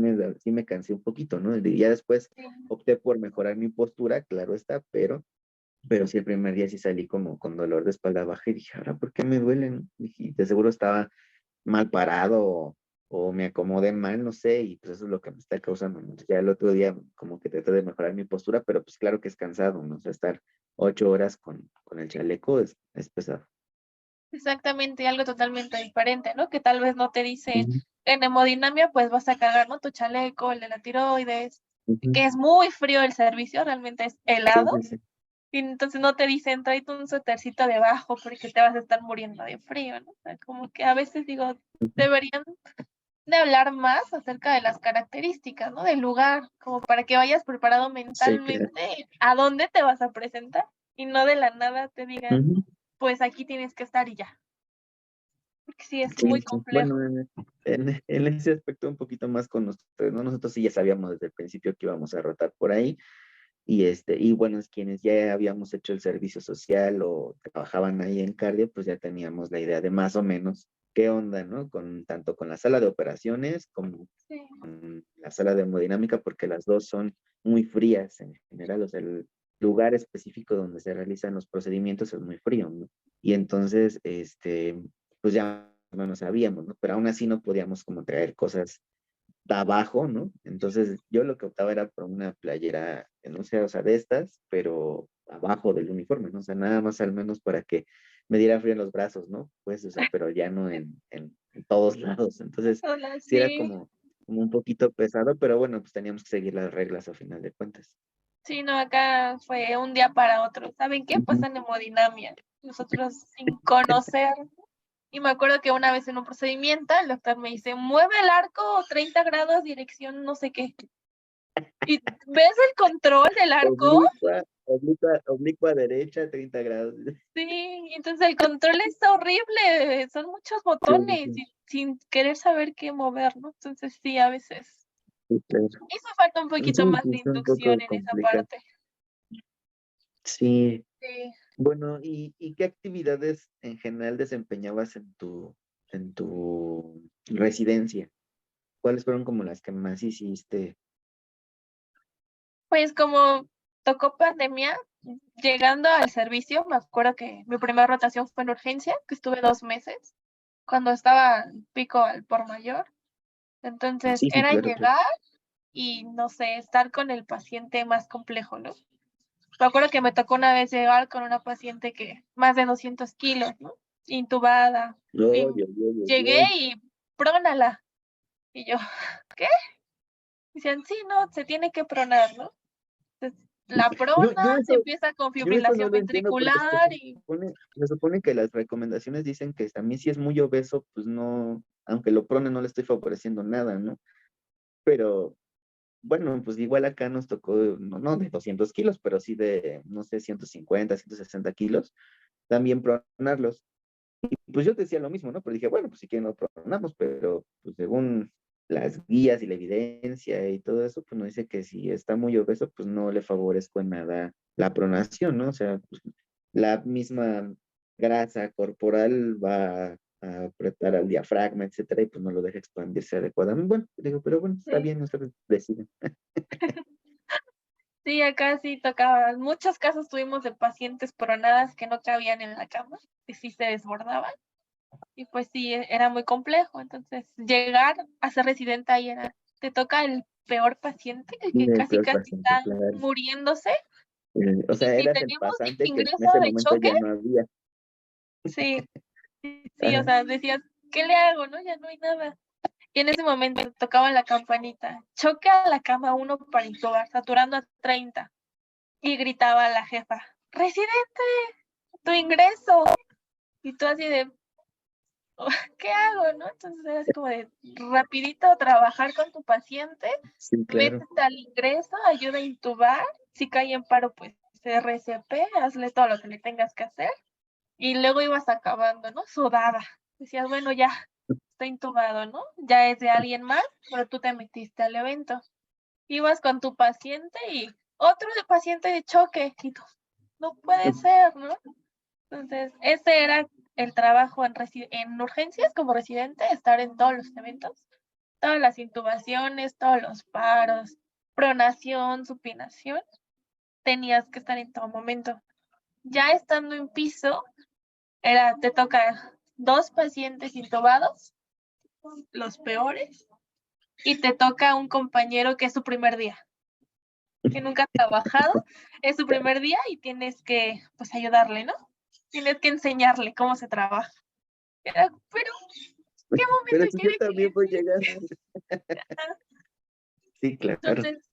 me cansé un poquito, ¿no? Y ya después sí. opté por mejorar mi postura, claro está, pero sí, el primer día sí salí como con dolor de espalda baja y dije, ahora, ¿por qué me duelen? Dije, de seguro estaba mal parado o me acomodé mal, no sé, y pues eso es lo que me está causando, ¿no? Ya el otro día como que traté de mejorar mi postura, pero pues claro que es cansado, ¿no? O sea, estar 8 horas con el chaleco es pesado. Exactamente, algo totalmente diferente, ¿no? Que tal vez no te dicen Ujú, en hemodinamia, pues vas a cargar, ¿no? Tu chaleco, el de la tiroides, ujú. que es muy frío el servicio, realmente es Sí, helado, sí, sí. y entonces no te dicen, tráete un suétercito debajo porque te vas a estar muriendo de frío, ¿no? O sea, como que a veces digo, Ujú. deberían de hablar más acerca de las características, ¿no? Del lugar, como para que vayas preparado Sí, claro. mentalmente a dónde te vas a presentar y no de la nada te digan, Ujú. pues aquí tienes que estar y ya, porque sí es Sí, muy sí. Bueno, complejo. en ese aspecto un poquito más con nosotros, ¿no? Nosotros sí ya sabíamos desde el principio que íbamos a rotar por ahí. Y bueno, es quienes ya habíamos hecho el servicio social o trabajaban ahí en cardio, pues ya teníamos la idea de más o menos qué onda, ¿no? Tanto con la sala de operaciones como Sí, con la sala de hemodinámica, porque las dos son muy frías en general, o sea, el lugar específico donde se realizan los procedimientos es muy frío, ¿no? Y entonces, pues ya más o menos sabíamos, ¿no? Pero aún así no podíamos como traer cosas de abajo, ¿no? Entonces yo lo que optaba era por una playera, no sé, o sea, de estas, pero abajo del uniforme, ¿no? O sea, nada más al menos para que me diera frío en los brazos, ¿no? Pues, o sea, pero ya no en todos lados. Entonces, hola, sí era sí, como un poquito pesado, pero bueno, pues teníamos que seguir las reglas a final de cuentas. sí, no, acá fue un día para otro. ¿Saben qué? Ujú. Pasa en hemodinamia. Nosotros sin conocer. Y me acuerdo que una vez en un procedimiento el doctor me dice, mueve el arco 30 grados, dirección no sé qué. Y ves el control del arco. Oblicua derecha, 30 grados. Sí, y entonces el control es horrible, son muchos Sí, botones sí, y sin querer saber qué mover, ¿no? Entonces sí, a veces sí, claro. hizo falta un Sí, poquito más sí, de está un poco inducción en esa complicado. parte. Sí. Sí. Bueno, ¿y qué actividades en general desempeñabas en tu residencia? ¿Cuáles fueron como las que más hiciste? Pues como tocó pandemia, llegando al servicio, me acuerdo que mi primera rotación fue en urgencia, que estuve 2 meses, cuando estaba pico al por mayor. Entonces Sí, sí, era claro, claro. llegar y, no sé, estar con el paciente más complejo, ¿no? Me acuerdo que me tocó una vez llegar con una paciente que más de 200 kilos, ¿no? Intubada. Y Ay, ay, ay, ay, llegué ay. y prónala. Y yo, ¿qué? Dicen, sí, no, se tiene que pronar, ¿no? Entonces, la Yo, prona, yo se eso, empieza con yo eso no fibrilación lo entiendo porque ventricular y se supone que las recomendaciones dicen que también si es muy obeso, pues no, aunque lo prone no le estoy favoreciendo nada, ¿no? Pero bueno, pues igual acá nos tocó, no de 200 kilos, pero sí de, no sé, 150, 160 kilos, también pronarlos. Pues yo decía lo mismo, ¿no? Pero dije, bueno, pues si quieren lo programamos, pero pues según las guías y la evidencia y todo eso, pues nos dice que si está muy obeso, pues no le favorezco en nada la pronación, ¿no? O sea, pues, la misma grasa corporal va a apretar al diafragma, etcétera, y pues no lo deja expandirse adecuadamente. Bueno, digo, pero bueno, está sí, bien, ustedes deciden. sí, acá sí tocaba. En muchos casos tuvimos de pacientes pronadas que no cabían en la cama, y sí se desbordaban. Y pues sí, era muy complejo. Entonces, llegar a ser residente ahí era, te toca el peor paciente, el Sí, que el casi peor casi paciente, está claro. muriéndose. O Y sea, si eras el teníamos pasante que en ingreso ese de momento choque, ya no había. sí, sí, o Ajá. sea, decías, ¿qué le hago, no? Ya no hay nada. Y en ese momento tocaba la campanita. Choque a la cama 1 para intubar, saturando a 30. Y gritaba la jefa, residente, tu ingreso. Y tú así de, ¿qué hago, no? Entonces era así como de rapidito trabajar con tu paciente, Sí, claro. métete al ingreso, ayuda a intubar, si cae en paro, pues RCP, hazle todo lo que le tengas que hacer, y luego ibas acabando, ¿no? Sudada. Decías, bueno, ya, está intubado, ¿no? Ya es de alguien más, pero tú te metiste al evento. Ibas con tu paciente y otro de paciente de choque, y tú, no puede ser, ¿no? Entonces, ese era el trabajo en urgencias como residente, estar en todos los eventos, todas las intubaciones, todos los paros, pronación, supinación, tenías que estar en todo momento. Ya estando en piso, te toca 2 pacientes intubados, los peores, y te toca un compañero que es su primer día, que nunca ha trabajado, es su primer día y tienes que, pues, ayudarle, ¿no? Tienes que enseñarle cómo se trabaja. Pero, ¿qué Pero momento si yo quiere que también le voy a llegar. enseñe? Sí, claro. Entonces,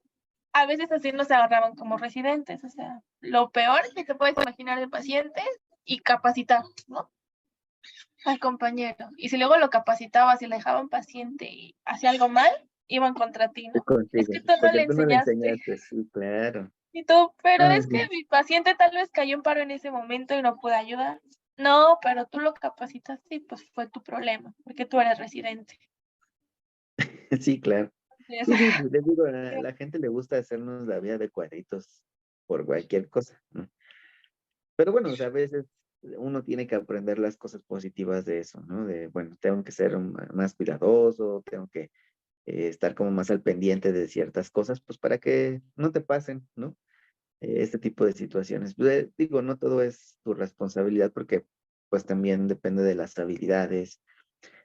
a veces así nos agarraban como residentes, o sea, lo peor que te puedes imaginar de pacientes y capacitar, ¿no? Al compañero. Y si luego lo capacitabas y le dejaban paciente y hacía algo mal, iban contra ti, Yo ¿no? Es contigo. que tú no Porque le tú no le enseñaste. enseñaste. Sí, claro. Y tú, pero Ay, es que mi paciente tal vez cayó en paro en ese momento y no pude ayudar. No, pero tú lo capacitaste y pues fue tu problema, porque tú eres residente. sí, claro. Sí, sí, Entonces, les digo, a la gente le gusta hacernos la vida de cuadritos por cualquier cosa, ¿no? Pero bueno, o sea, a veces uno tiene que aprender las cosas positivas de eso, ¿no? De, bueno, tengo que ser más cuidadoso, tengo que estar como más al pendiente de ciertas cosas, pues para que no te pasen, ¿no? Este tipo de situaciones. Pues, digo, no todo es tu responsabilidad porque pues también depende de las habilidades,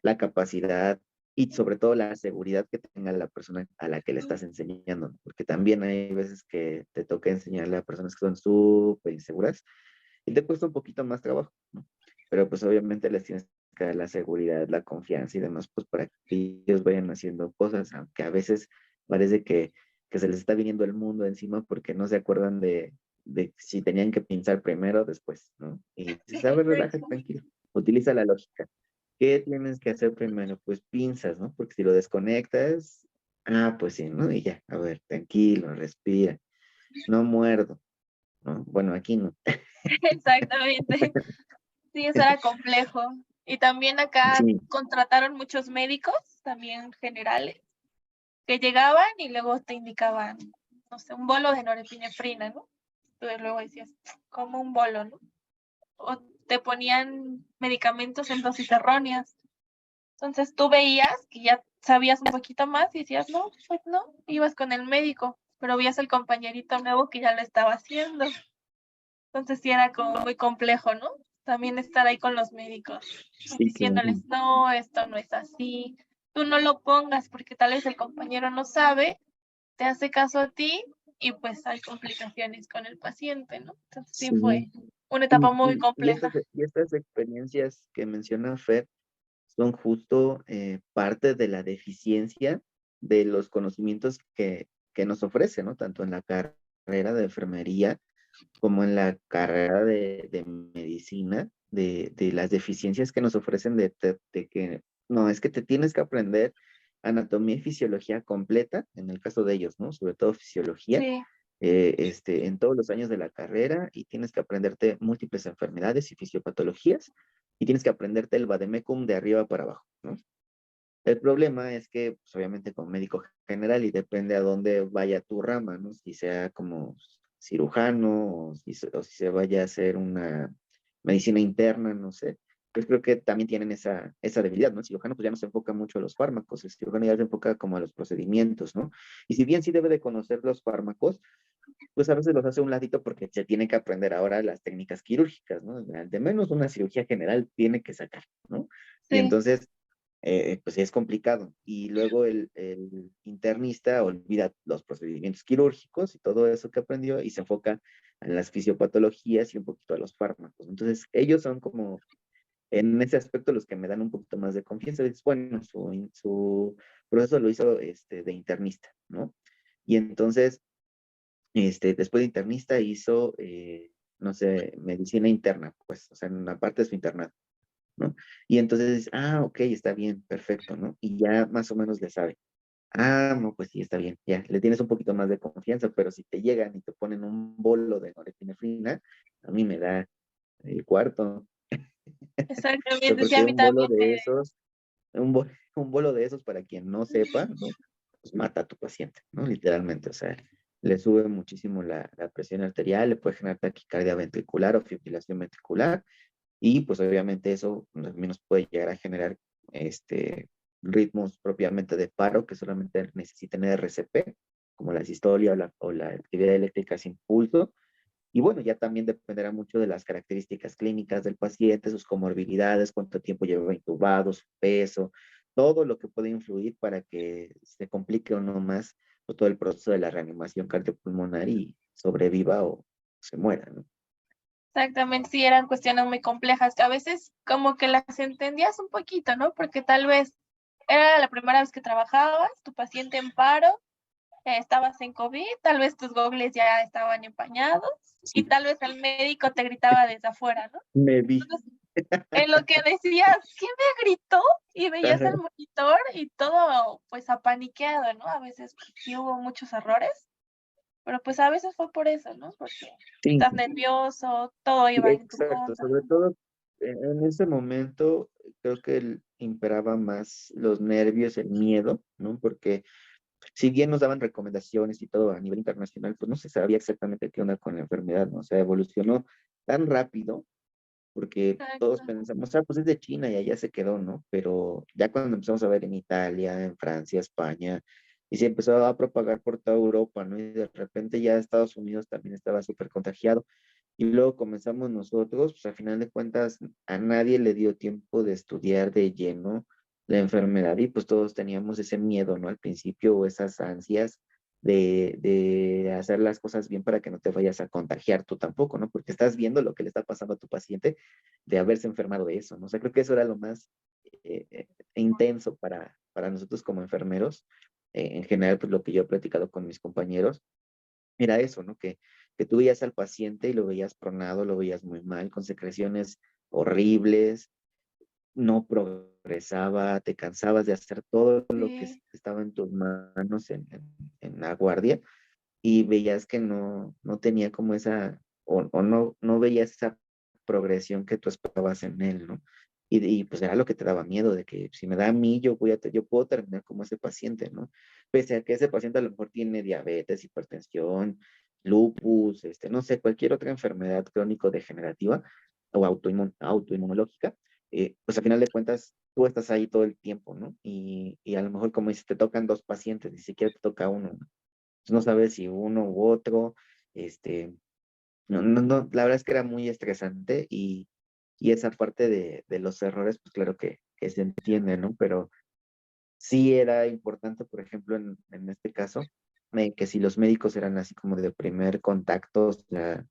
la capacidad y sobre todo la seguridad que tenga la persona a la que le estás enseñando, ¿no? Porque también hay veces que te toca enseñarle a personas que son súper inseguras y te cuesta un poquito más trabajo, ¿no? Pero pues obviamente les tienes que dar la seguridad, la confianza y demás, pues para que ellos vayan haciendo cosas, aunque a veces parece que se les está viniendo el mundo encima porque no se acuerdan de si tenían que pensar primero o después, ¿no? Y dices, a ver, relájate, tranquilo, utiliza la lógica. ¿Qué tienes que hacer primero? Pues pinzas, ¿no? Porque si lo desconectas, pues sí, ¿no? Y ya, a ver, tranquilo, respira, no muerdo, ¿no? Bueno, aquí no. exactamente. Sí, eso era complejo. Y también acá Sí, contrataron muchos médicos, también generales, que llegaban y luego te indicaban, no sé, un bolo de norepinefrina, ¿no? Entonces luego decías, como un bolo, ¿no? O te ponían medicamentos en dosis erróneas. Entonces tú veías que ya sabías un poquito más y decías, no, pues no, ibas con el médico, pero veías al compañerito nuevo que ya lo estaba haciendo. Entonces sí era como muy complejo, ¿no? También estar ahí con los médicos, sí, claro. diciéndoles, no, esto no es así, tú no lo pongas porque tal vez el compañero no sabe, te hace caso a ti y pues hay complicaciones con el paciente, ¿no? Entonces sí Sí. fue una etapa Y, muy compleja. y estas experiencias que menciona Fer son justo parte de la deficiencia de los conocimientos que nos ofrece, ¿no? Tanto en la carrera de enfermería como en la carrera de medicina, de las deficiencias que nos ofrecen de que, no, es que te tienes que aprender anatomía y fisiología completa, en el caso de ellos, ¿no? Sobre todo fisiología, Sí, en todos los años de la carrera y tienes que aprenderte múltiples enfermedades y fisiopatologías y tienes que aprenderte el vademecum de arriba para abajo, ¿no? El problema es que, pues, obviamente, como médico general y depende a dónde vaya tu rama, ¿no? Si sea como cirujano o si se vaya a hacer una medicina interna, no sé. Pues creo que también tienen esa debilidad, ¿no? El cirujano pues ya no se enfoca mucho a los fármacos, el cirujano ya se enfoca como a los procedimientos, ¿no? Y si bien sí debe de conocer los fármacos, pues a veces los hace a un ladito porque se tiene que aprender ahora las técnicas quirúrgicas, ¿no? De menos una cirugía general tiene que sacar, ¿no? Y sí, entonces pues es complicado. Y luego el internista olvida los procedimientos quirúrgicos y todo eso que aprendió y se enfoca en las fisiopatologías y un poquito a los fármacos. Entonces, ellos son como En ese aspecto, los que me dan un poquito más de confianza es, bueno, su proceso lo hizo de internista, ¿no? Y entonces, después de internista hizo, no sé, medicina interna, pues, o sea, en la parte de su internado, ¿no? Y entonces, ok, está bien, perfecto, ¿no? Y ya más o menos le sabe. No, pues sí, está bien, ya, le tienes un poquito más de confianza, pero si te llegan y te ponen un bolo de norepinefrina, a mí me da el cuarto. O sea, Exactamente, sí, porque a mí también me... un bolo de esos, para quien no sepa, ¿no? Pues mata a tu paciente, ¿no? Literalmente, o sea, le sube muchísimo la presión arterial, le puede generar taquicardia ventricular o fibrilación ventricular, y pues obviamente eso también nos puede llegar a generar ritmos propiamente de paro que solamente necesitan RCP, como la sistolia o la actividad eléctrica sin pulso. Y bueno, ya también dependerá mucho de las características clínicas del paciente, sus comorbilidades, cuánto tiempo lleva intubado, su peso, todo lo que puede influir para que se complique o no más todo el proceso de la reanimación cardiopulmonar y sobreviva o se muera, ¿no? Exactamente, sí, eran cuestiones muy complejas, que a veces como que las entendías un poquito, ¿no? Porque tal vez era la primera vez que trabajabas, tu paciente en paro, estabas en COVID, tal vez tus gogles ya estaban empañados y Sí, tal vez el médico te gritaba desde afuera, ¿no? me vi. Entonces, en lo que decías, ¿quién me gritó? Y veías el Ajá. monitor y todo pues apaniqueado, ¿no? A veces pues, sí hubo muchos errores, pero pues a veces fue por eso, ¿no? Porque Sí, estás nervioso, todo sí, iba en tu exacto. contra. Sobre todo en ese momento creo que imperaba más los nervios, el miedo, ¿no? Porque si bien nos daban recomendaciones y todo a nivel internacional, pues no se sabía exactamente qué onda con la enfermedad, ¿no? O sea, evolucionó tan rápido porque todos Exacto. pensamos, pues es de China y allá se quedó, ¿no? Pero ya cuando empezamos a ver en Italia, en Francia, España, y se empezó a propagar por toda Europa, ¿no? Y de repente ya Estados Unidos también estaba súper contagiado. Y luego comenzamos nosotros, pues al final de cuentas a nadie le dio tiempo de estudiar de lleno la enfermedad y pues todos teníamos ese miedo, ¿no? Al principio o esas ansias de hacer las cosas bien para que no te vayas a contagiar tú tampoco, ¿no? Porque estás viendo lo que le está pasando a tu paciente de haberse enfermado de eso, ¿no? O sea, creo que eso era lo más intenso para nosotros como enfermeros. En general, pues lo que yo he platicado con mis compañeros era eso, ¿no? Que tú veías al paciente y lo veías pronado, lo veías muy mal, con secreciones horribles, no progresaba, te cansabas de hacer todo lo que Sí, estaba en tus manos en la guardia y veías que no tenía como esa, o no veías esa progresión que tú esperabas en él, ¿no? Y pues era lo que te daba miedo, de que si me da a mí, yo puedo terminar como ese paciente, ¿no? Pese a que ese paciente a lo mejor tiene diabetes, hipertensión, lupus, no sé, cualquier otra enfermedad crónico-degenerativa o autoinmunológica, pues al final de cuentas tú estás ahí todo el tiempo, ¿no? Y a lo mejor como dices, te tocan dos pacientes, ni siquiera te toca uno, ¿no? No sabes si uno u otro, este, no, la verdad es que era muy estresante y esa parte de los errores, pues claro que se entiende, ¿no? Pero sí era importante, por ejemplo, en este caso, que si los médicos eran así como de primer contacto, o sea,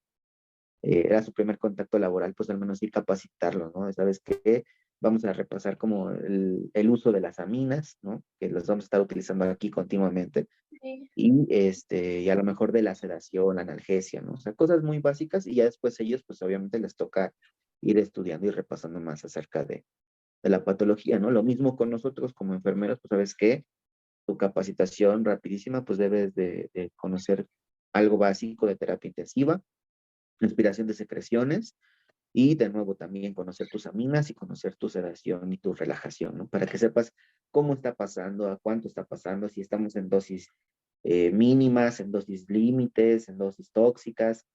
era su primer contacto laboral, pues al menos sí capacitarlo, ¿no? ¿Sabes qué? Vamos a repasar como el uso de las aminas, ¿no? Que las vamos a estar utilizando aquí continuamente sí, y a lo mejor de la sedación, la analgesia, ¿no? O sea, cosas muy básicas y ya después ellos, pues obviamente les toca ir estudiando y repasando más acerca de la patología, ¿no? Lo mismo con nosotros como enfermeros, pues sabes que tu capacitación rapidísima, pues debes de conocer algo básico de terapia intensiva, inspiración de secreciones y de nuevo también conocer tus aminas y conocer tu sedación y tu relajación, ¿no? Para que sepas cómo está pasando, a cuánto está pasando, si estamos en dosis mínimas, en dosis límites, en dosis tóxicas,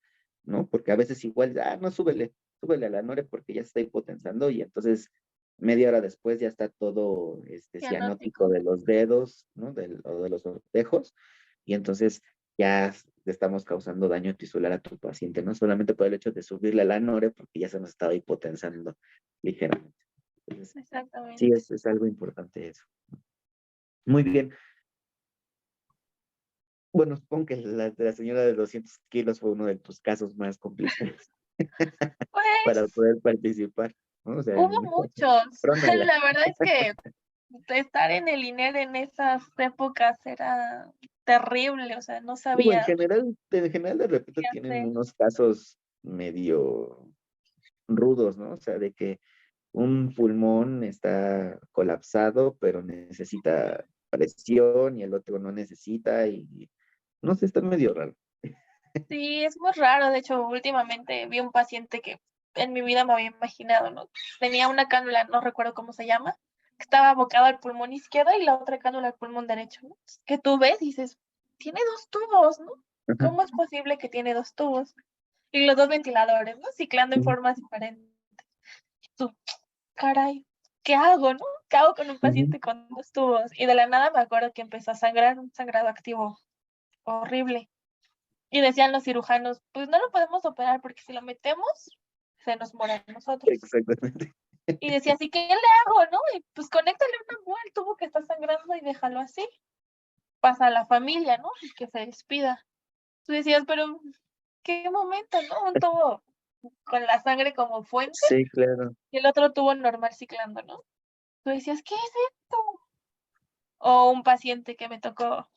¿no? Porque a veces igual, no, súbele a la nore porque ya se está hipotensando y entonces media hora después ya está todo cianótico cianótico. de los dedos, ¿no? O de los ortejos y entonces ya le estamos causando daño tisular a tu paciente, no solamente por el hecho de subirle a la nore porque ya se nos estaba hipotensando ligeramente. Entonces, sí, Exactamente. es algo importante eso. Muy bien. Bueno, supongo que la de la señora de 200 kilos fue uno de tus casos más complicados para Pues poder participar. ¿no? O sea, Hubo muchos. trónala. La verdad es que estar en el INER en esas épocas era terrible, o sea, no Digo, sabía en general de repente qué tienen hacer. unos casos medio rudos, ¿no? O sea, de que un pulmón está colapsado, pero necesita presión y el otro no necesita y no sé, está medio raro. Sí, es muy raro. De hecho, últimamente vi un paciente que en mi vida me había imaginado, ¿no? Tenía una cánula, no recuerdo cómo se llama, que estaba abocada al pulmón izquierdo y la otra cánula al pulmón derecho, ¿no? Que tú ves y dices, tiene dos tubos, ¿no? Ajá. ¿Cómo es posible que tiene dos tubos? Y los dos ventiladores, ¿no? Ciclando en Ujú, formas diferentes. Tú, caray, ¿qué hago, no? ¿Qué hago con un ujú. paciente con dos tubos? Y de la nada me acuerdo que empezó a sangrar, un sangrado activo horrible. Y decían los cirujanos, pues no lo podemos operar porque si lo metemos, se nos muere a nosotros. Exactamente. Y decía, así, ¿qué le hago, no? Y pues conéctale una muela al tubo que está sangrando y déjalo así. Pasa a la familia, ¿no? Y que se despida. Tú decías, pero ¿qué momento, no? Un tubo con la sangre como fuente Sí, claro. y el otro tubo normal ciclando, ¿no? Tú decías, ¿qué es esto? O un paciente que me tocó,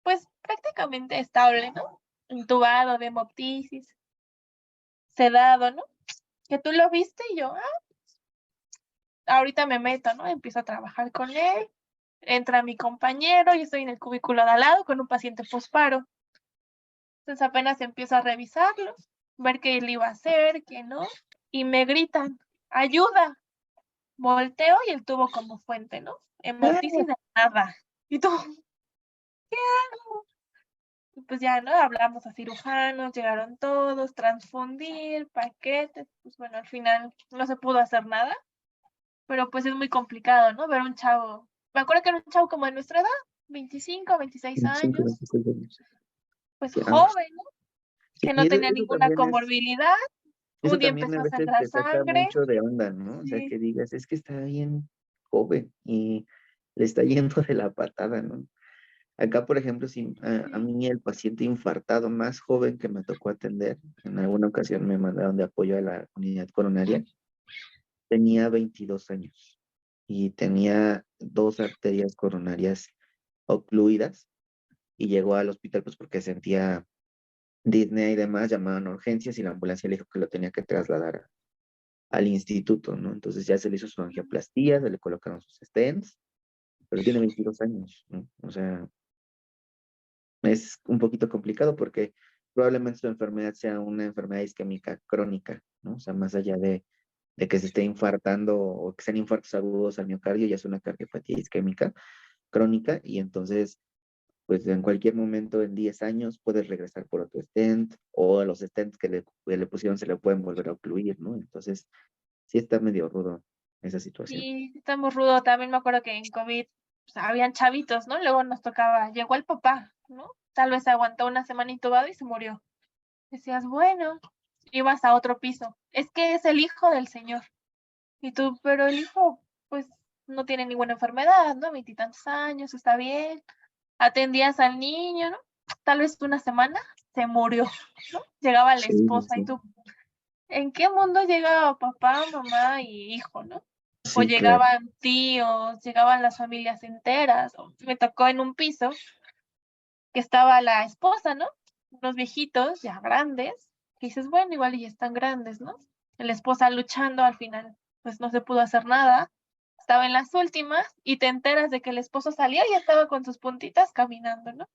pues prácticamente estable, ¿no? Intubado de hemoptisis, sedado, ¿no? Que tú lo viste y yo, ahorita me meto, ¿no? Empiezo a trabajar con él, entra mi compañero, yo estoy en el cubículo de al lado con un paciente posparo. Entonces apenas empiezo a revisarlo, ver qué él iba a hacer, qué no, y me gritan, ayuda, volteo y el tubo como fuente, ¿no? Ah, Hemoptisis de nada. Y tú, pues ya, ¿no? Hablamos a cirujanos, llegaron todos, transfundir, paquetes, pues bueno, al final no se pudo hacer nada, pero pues es muy complicado, ¿no? Ver un chavo, me acuerdo que era un chavo como de nuestra edad, 25, 26 25, años, 26 años. pues Ah, joven, ¿no? sí, Que no y tenía eso ninguna también es, comorbilidad, eso un día también a empezó a veces sangrar te saca sangre, mucho de onda, ¿no? O sea, sí, que digas, es que está bien joven y le está yendo de la patada, ¿no? Acá, por ejemplo, si a sí, mí el paciente infartado más joven que me tocó atender, en alguna ocasión me mandaron de apoyo a la unidad coronaria, tenía 22 años y tenía dos arterias coronarias ocluidas y llegó al hospital pues porque sentía disnea y demás, llamaban a urgencias y la ambulancia le dijo que lo tenía que trasladar al instituto, ¿no? Entonces ya se le hizo su angioplastía, se le colocaron sus stents, pero tiene 22 años, ¿no? O sea, es un poquito complicado porque probablemente su enfermedad sea una enfermedad isquémica crónica, ¿no? O sea, más allá de que se esté infartando o que sean infartos agudos al miocardio, ya es una cardiopatía isquémica crónica y entonces, pues en cualquier momento, en 10 años, puedes regresar por otro stent o los stents que le pusieron se le pueden volver a ocluir, ¿no? Entonces, sí está medio rudo esa situación. sí, está muy rudo. También me acuerdo que en COVID pues, habían chavitos, ¿no? Luego nos tocaba, llegó el papá, ¿no? Tal vez aguantó una semana intubado y se murió. Decías, bueno, ibas a otro piso. Es que es el hijo del señor. Y tú, pero el hijo, pues, no tiene ninguna enfermedad, ¿no? Veintitantos años, está bien. Atendías al niño, ¿no? Tal vez una semana se murió, ¿no? Llegaba la Sí, sí, esposa y sí. tú, ¿en qué mundo llega papá, mamá y hijo, ¿no? O Sí, claro. llegaban tíos, llegaban las familias enteras. O me tocó en un piso que estaba la esposa, ¿no? Unos viejitos ya grandes, que dices, bueno, igual y están grandes, ¿no? La esposa luchando, al final, pues no se pudo hacer nada. Estaba en las últimas y te enteras de que el esposo salió y estaba con sus puntitas caminando, ¿no?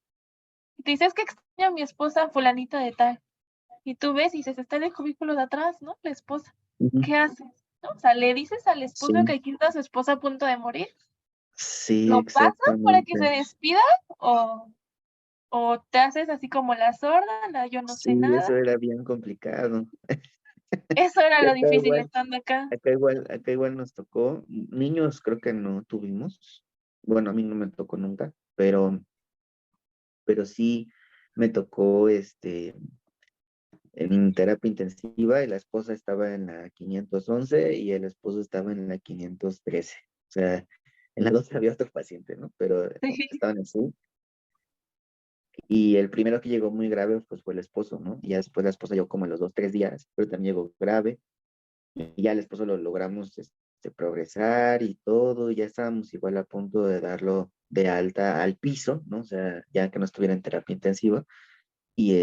Y te dices que extraño a mi esposa fulanita de tal. Y tú ves y dices, está en el cubículo de atrás, ¿no? La esposa. Ujú. ¿Qué haces? ¿No? O sea, le dices al esposo Sí, que aquí está su esposa a punto de morir. sí, ¿Lo pasas para que se exactamente. despida o, o te haces así como la sorda, la yo no sé Sí, nada? eso era bien complicado. Eso era Y lo difícil estando acá. acá igual nos tocó. Niños creo que no tuvimos. Bueno, a mí no me tocó nunca, pero sí me tocó en terapia intensiva y la esposa estaba en la 511 y el esposo estaba en la 513. O sea, en la dos había otro paciente, ¿no? Pero estaba en el sur. Y el primero que llegó muy grave pues fue el esposo, ¿no? Y ya después la esposa llegó como a los 2, 3 días, pero también llegó grave. Y ya el esposo lo logramos progresar y todo, ya estábamos igual a punto de darlo de alta al piso, ¿no? O sea, ya que no estuviera en terapia intensiva. Y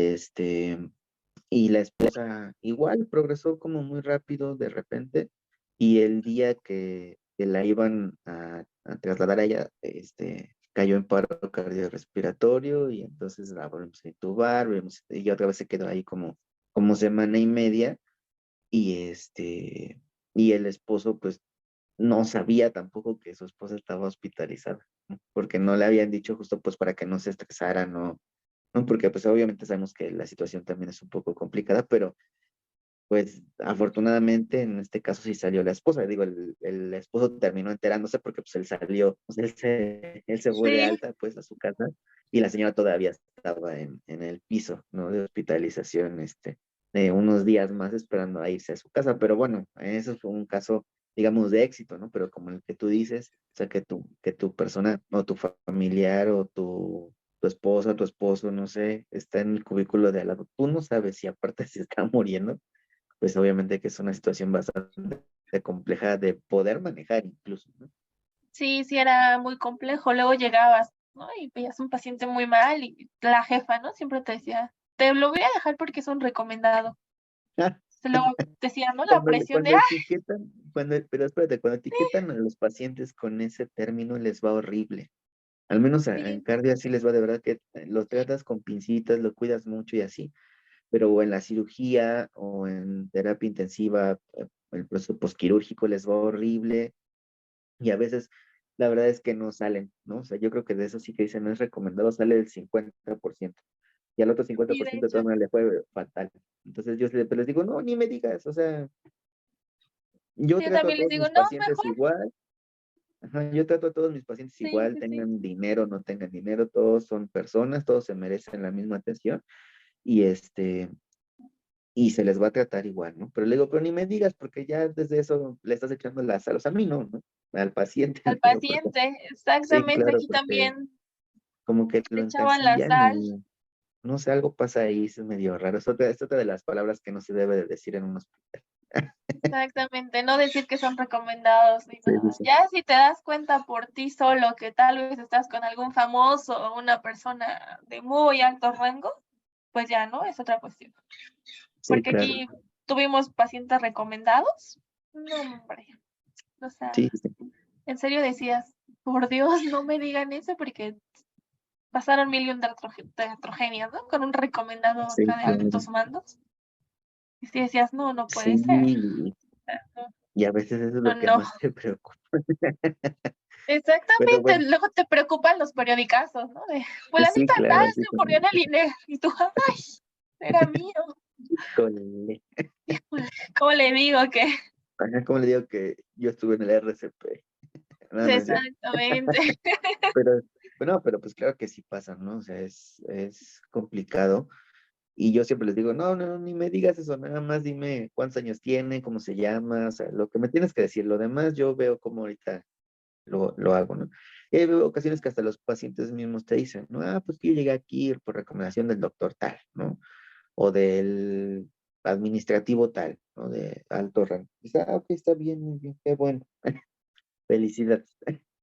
y la esposa igual progresó como muy rápido de repente. Y el día que la iban a trasladar a ella, cayó en paro cardiorrespiratorio y entonces la volvimos a intubar, y otra vez se quedó ahí como semana y media y y el esposo pues no sabía tampoco que su esposa estaba hospitalizada, ¿no? Porque no le habían dicho justo pues para que no se estresara, ¿no? Porque pues obviamente sabemos que la situación también es un poco complicada, pero pues afortunadamente en este caso sí salió la esposa. Digo, el esposo terminó enterándose porque pues él salió, o sea, él se fue de Sí, alta pues a su casa y la señora todavía estaba en el piso, ¿no? De hospitalización, de unos días más esperando a irse a su casa. Pero bueno, eso fue un caso, digamos, de éxito, ¿no? Pero como el que tú dices, o sea, que tu persona o tu familiar o tu esposa, tu esposo, no sé, está en el cubículo de al lado. Tú no sabes si aparte se está muriendo, pues obviamente que es una situación bastante compleja de poder manejar incluso, ¿no? sí, sí, era muy complejo. Luego llegabas, ¿no? Y veías un paciente muy mal y la jefa, ¿no? Siempre te decía, te lo voy a dejar porque es un recomendado. Luego decía, ¿no? La presión de, Cuando ah, etiquetan, pero espérate, cuando etiquetan a los pacientes con ese término les va horrible. Al menos en sí, cardio así les va de verdad que los tratas con pincitas, lo cuidas mucho y así, pero en la cirugía o en terapia intensiva, el proceso posquirúrgico les va horrible y a veces la verdad es que no salen, ¿no? O sea, yo creo que de eso sí que dicen no es recomendado, sale el 50% y al otro cincuenta sí, por de ciento de hecho. todas maneras le fue fatal. Entonces yo les digo, no, ni me digas, o sea, yo Yo trato a también les todos digo, mis no, pacientes mejor, igual, ajá, yo trato a todos mis pacientes sí, igual, sí, sí. tengan dinero, no tengan dinero, todos son personas, todos se merecen la misma atención y y se les va a tratar igual, ¿no? Pero le digo, pero ni me digas porque ya desde eso le estás echando la sal, o sea, a mí no, al paciente Al le digo, pero paciente, sí, exactamente, claro, aquí porque también como que le lo echaban la encasillan sal. y no sé, algo pasa ahí, es medio raro, es otra de las palabras que no se debe de decir en un hospital. Exactamente, no decir que son recomendados ni Sí, sí, nada. sí. Ya si te das cuenta por ti solo que tal vez estás con algún famoso o una persona de muy alto rango, pues ya no, es otra cuestión. Sí, Porque claro. aquí tuvimos pacientes recomendados. No, hombre, o sea, Sí, sí, en serio decías, por Dios, no me digan eso porque pasaron mil y un de atrogenias, ¿no? Con un recomendado sí, acá de claro. altos mandos. Y si decías, no, no puede ser. Sí, y a veces eso es No, lo que no. más te preocupa. Pero Exactamente, bueno, luego te preocupan los periodicazos, ¿no? De sí, fulanita tal claro, así se murió en el INE y tú, ay, era mío. híjole. ¿Cómo le digo que? Ajá, como le digo que yo estuve en el RCP. No, no es cierto. Exactamente. Pero, bueno, pero pues claro que sí pasa, ¿no? O sea, es complicado. Y yo siempre les digo, no, no, ni me digas eso, nada más dime cuántos años tiene, cómo se llama, o sea, lo que me tienes que decir, lo demás yo veo cómo ahorita lo hago, ¿no? Y hay ocasiones que hasta los pacientes mismos te dicen, no, pues que yo llegué aquí por recomendación del doctor tal, ¿no? O del administrativo tal, ¿no? De alto rango. Dice, ok, está bien, muy bien, qué bueno, felicidades.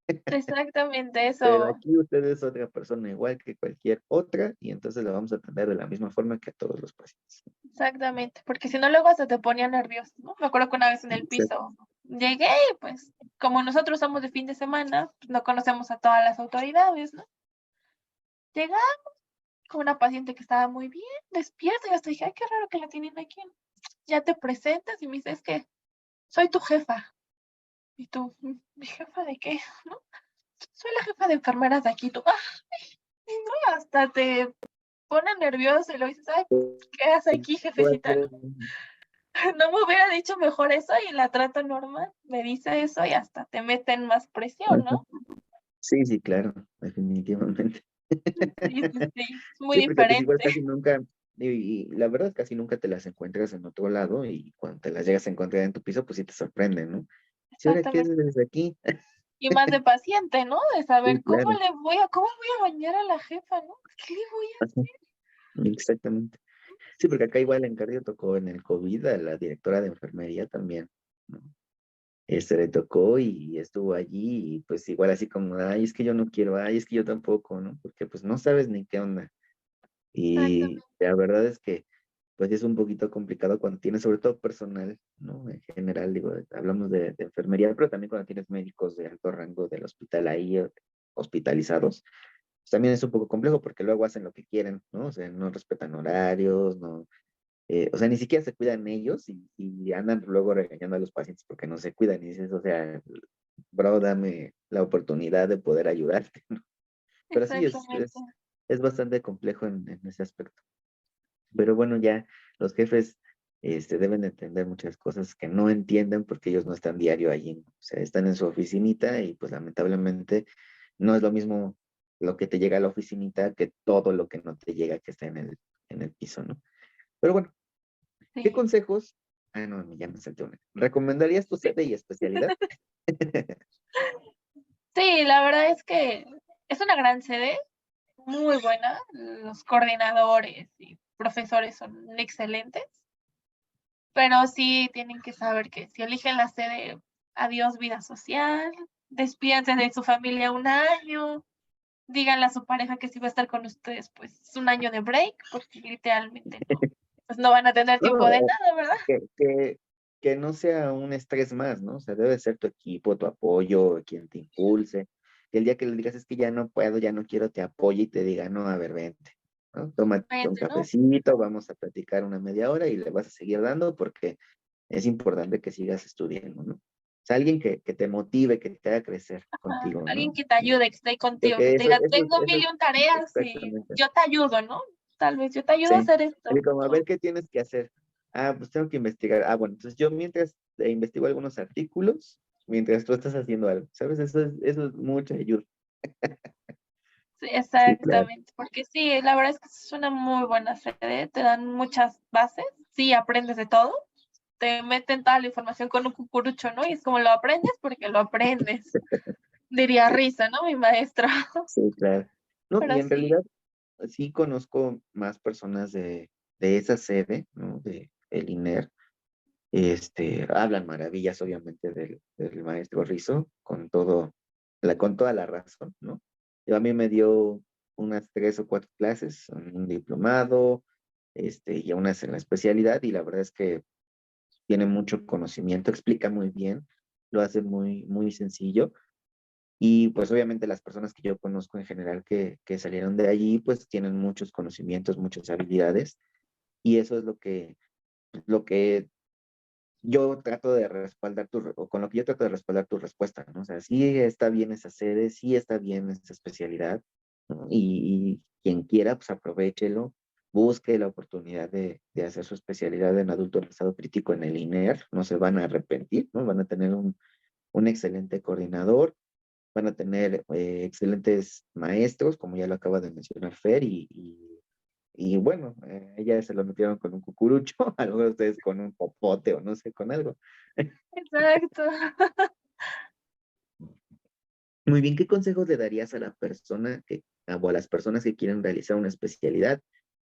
Exactamente Pero eso. aquí usted es otra persona igual que cualquier otra y entonces la vamos a atender de la misma forma que a todos los pacientes. Exactamente. Porque si no, luego hasta te ponía nervioso, ¿no? Me acuerdo que una vez en el Exacto. piso llegué y pues, como nosotros somos de fin de semana, pues, no conocemos a todas las autoridades, ¿no? Llegamos con una paciente que estaba muy bien, despierta, y hasta dije, ay, qué raro que la tienen aquí. Ya te presentas y me dices que soy tu jefa. Y tú, ¿mi jefa de qué? ¿No? Soy la jefa de enfermeras de aquí. Tú, y no, hasta te pone nervioso y lo dices, ay, ¿qué haces aquí, jefecita? ¿No? No me hubiera dicho mejor eso y la trato normal. Me dice eso y hasta te meten más presión, Ajá. ¿no? Sí, sí, claro, definitivamente. Sí, sí, sí, es muy Sí, porque pues igual diferente. casi nunca, y la verdad casi nunca te las encuentras en otro lado y cuando te las llegas a encontrar en tu piso, pues sí te sorprenden, ¿no? ¿Y ahora qué Exactamente. es desde aquí? Y más de paciente, ¿no? De Sí, saber claro. cómo voy a bañar a la jefa, ¿no? ¿Qué le voy a Ajá, exactamente. Sí, porque acá igual en cardio tocó en el COVID a la directora de enfermería también, ¿no? Le tocó y estuvo allí y pues igual así como, ay, es que yo no quiero, ay, es que yo tampoco, ¿no? Porque pues no sabes ni qué onda. Y Exactamente. la verdad es que pues es un poquito complicado cuando tienes sobre todo personal, ¿no? En general, digo, hablamos de enfermería, pero también cuando tienes médicos de alto rango del hospital ahí hospitalizados, pues también es un poco complejo porque luego hacen lo que quieren, ¿no? O sea, no respetan horarios, no, o sea, ni siquiera se cuidan ellos y andan luego regañando a los pacientes porque no se cuidan y dices, o sea, bro, dame la oportunidad de poder ayudarte, ¿no? Pero sí, Exactamente. es bastante complejo en ese aspecto. Pero bueno, ya los jefes deben de entender muchas cosas que no entienden porque ellos no están diario allí, ¿no? O sea, están en su oficinita y pues lamentablemente no es lo mismo lo que te llega a la oficinita que todo lo que no te llega que está en el piso, ¿no? Pero bueno, ¿qué Sí. consejos? Ah, no, ya me salté una. ¿Recomendarías tu sede y especialidad? Sí, la verdad es que es una gran sede, muy buena. Los coordinadores y profesores son excelentes, pero sí tienen que saber que si eligen la sede, adiós vida social, despídanse de su familia un año, díganle a su pareja que si va a estar con ustedes, pues un año de break, porque literalmente no, pues no van a tener No, tiempo de nada, ¿verdad? que, que, que no sea un estrés más, ¿no? O sea, debe ser tu equipo, tu apoyo, quien te impulse. Que el día que le digas es que ya no puedo, ya no quiero, te apoye y te diga, no, a ver, vente, ¿no? Tómate un Obviamente, ¿no? cafecito, vamos a platicar una media hora y le vas a seguir dando porque es importante que sigas estudiando, ¿no? O sea, alguien que te motive, que te haga crecer Ajá, contigo, alguien ¿no? que te ayude, que esté ahí Creo contigo, que que te diga, tengo mil y un tareas y exactamente. yo te ayudo, ¿no? Tal vez yo te ayudo a Sí, hacer esto. así como, a ver qué tienes que hacer. Ah, pues tengo que investigar. Ah, bueno, entonces yo mientras investigo algunos artículos, mientras tú estás haciendo algo, ¿sabes? Eso es mucha ayuda. Sí, Sí, claro. exactamente, porque sí, la verdad es que es una muy buena sede, te dan muchas bases, sí, aprendes de todo, te meten toda la información con un cucurucho, ¿no? Y es como lo aprendes porque lo aprendes, diría Risa, ¿no? Mi maestro. Sí, claro. No, y Pero en sí, realidad sí conozco más personas de esa sede, ¿no? De el INER. Hablan maravillas, obviamente, del maestro Rizzo, con toda la razón, ¿no? A mí me dio unas 3 o 4 clases, un diplomado, y unas en la especialidad, y la verdad es que tiene mucho conocimiento, explica muy bien, lo hace muy, muy sencillo, y pues obviamente las personas que yo conozco en general que salieron de allí, pues tienen muchos conocimientos, muchas habilidades, y eso es lo que yo trato de respaldar o con lo que yo trato de respaldar tu respuesta, ¿no? O sea, sí está bien esa sede, sí está bien esa especialidad, ¿no? Y quien quiera, pues aprovéchelo, busque la oportunidad de hacer su especialidad en adulto en estado crítico en el INER, no se van a arrepentir, ¿no? Van a tener un excelente coordinador, van a tener excelentes maestros, como ya lo acaba de mencionar Fer, y bueno, ella se lo metieron con un cucurucho, algunos de ustedes con un popote o no sé, con algo. exacto. Muy bien, ¿qué consejos le darías a la persona o a las personas que quieren realizar una especialidad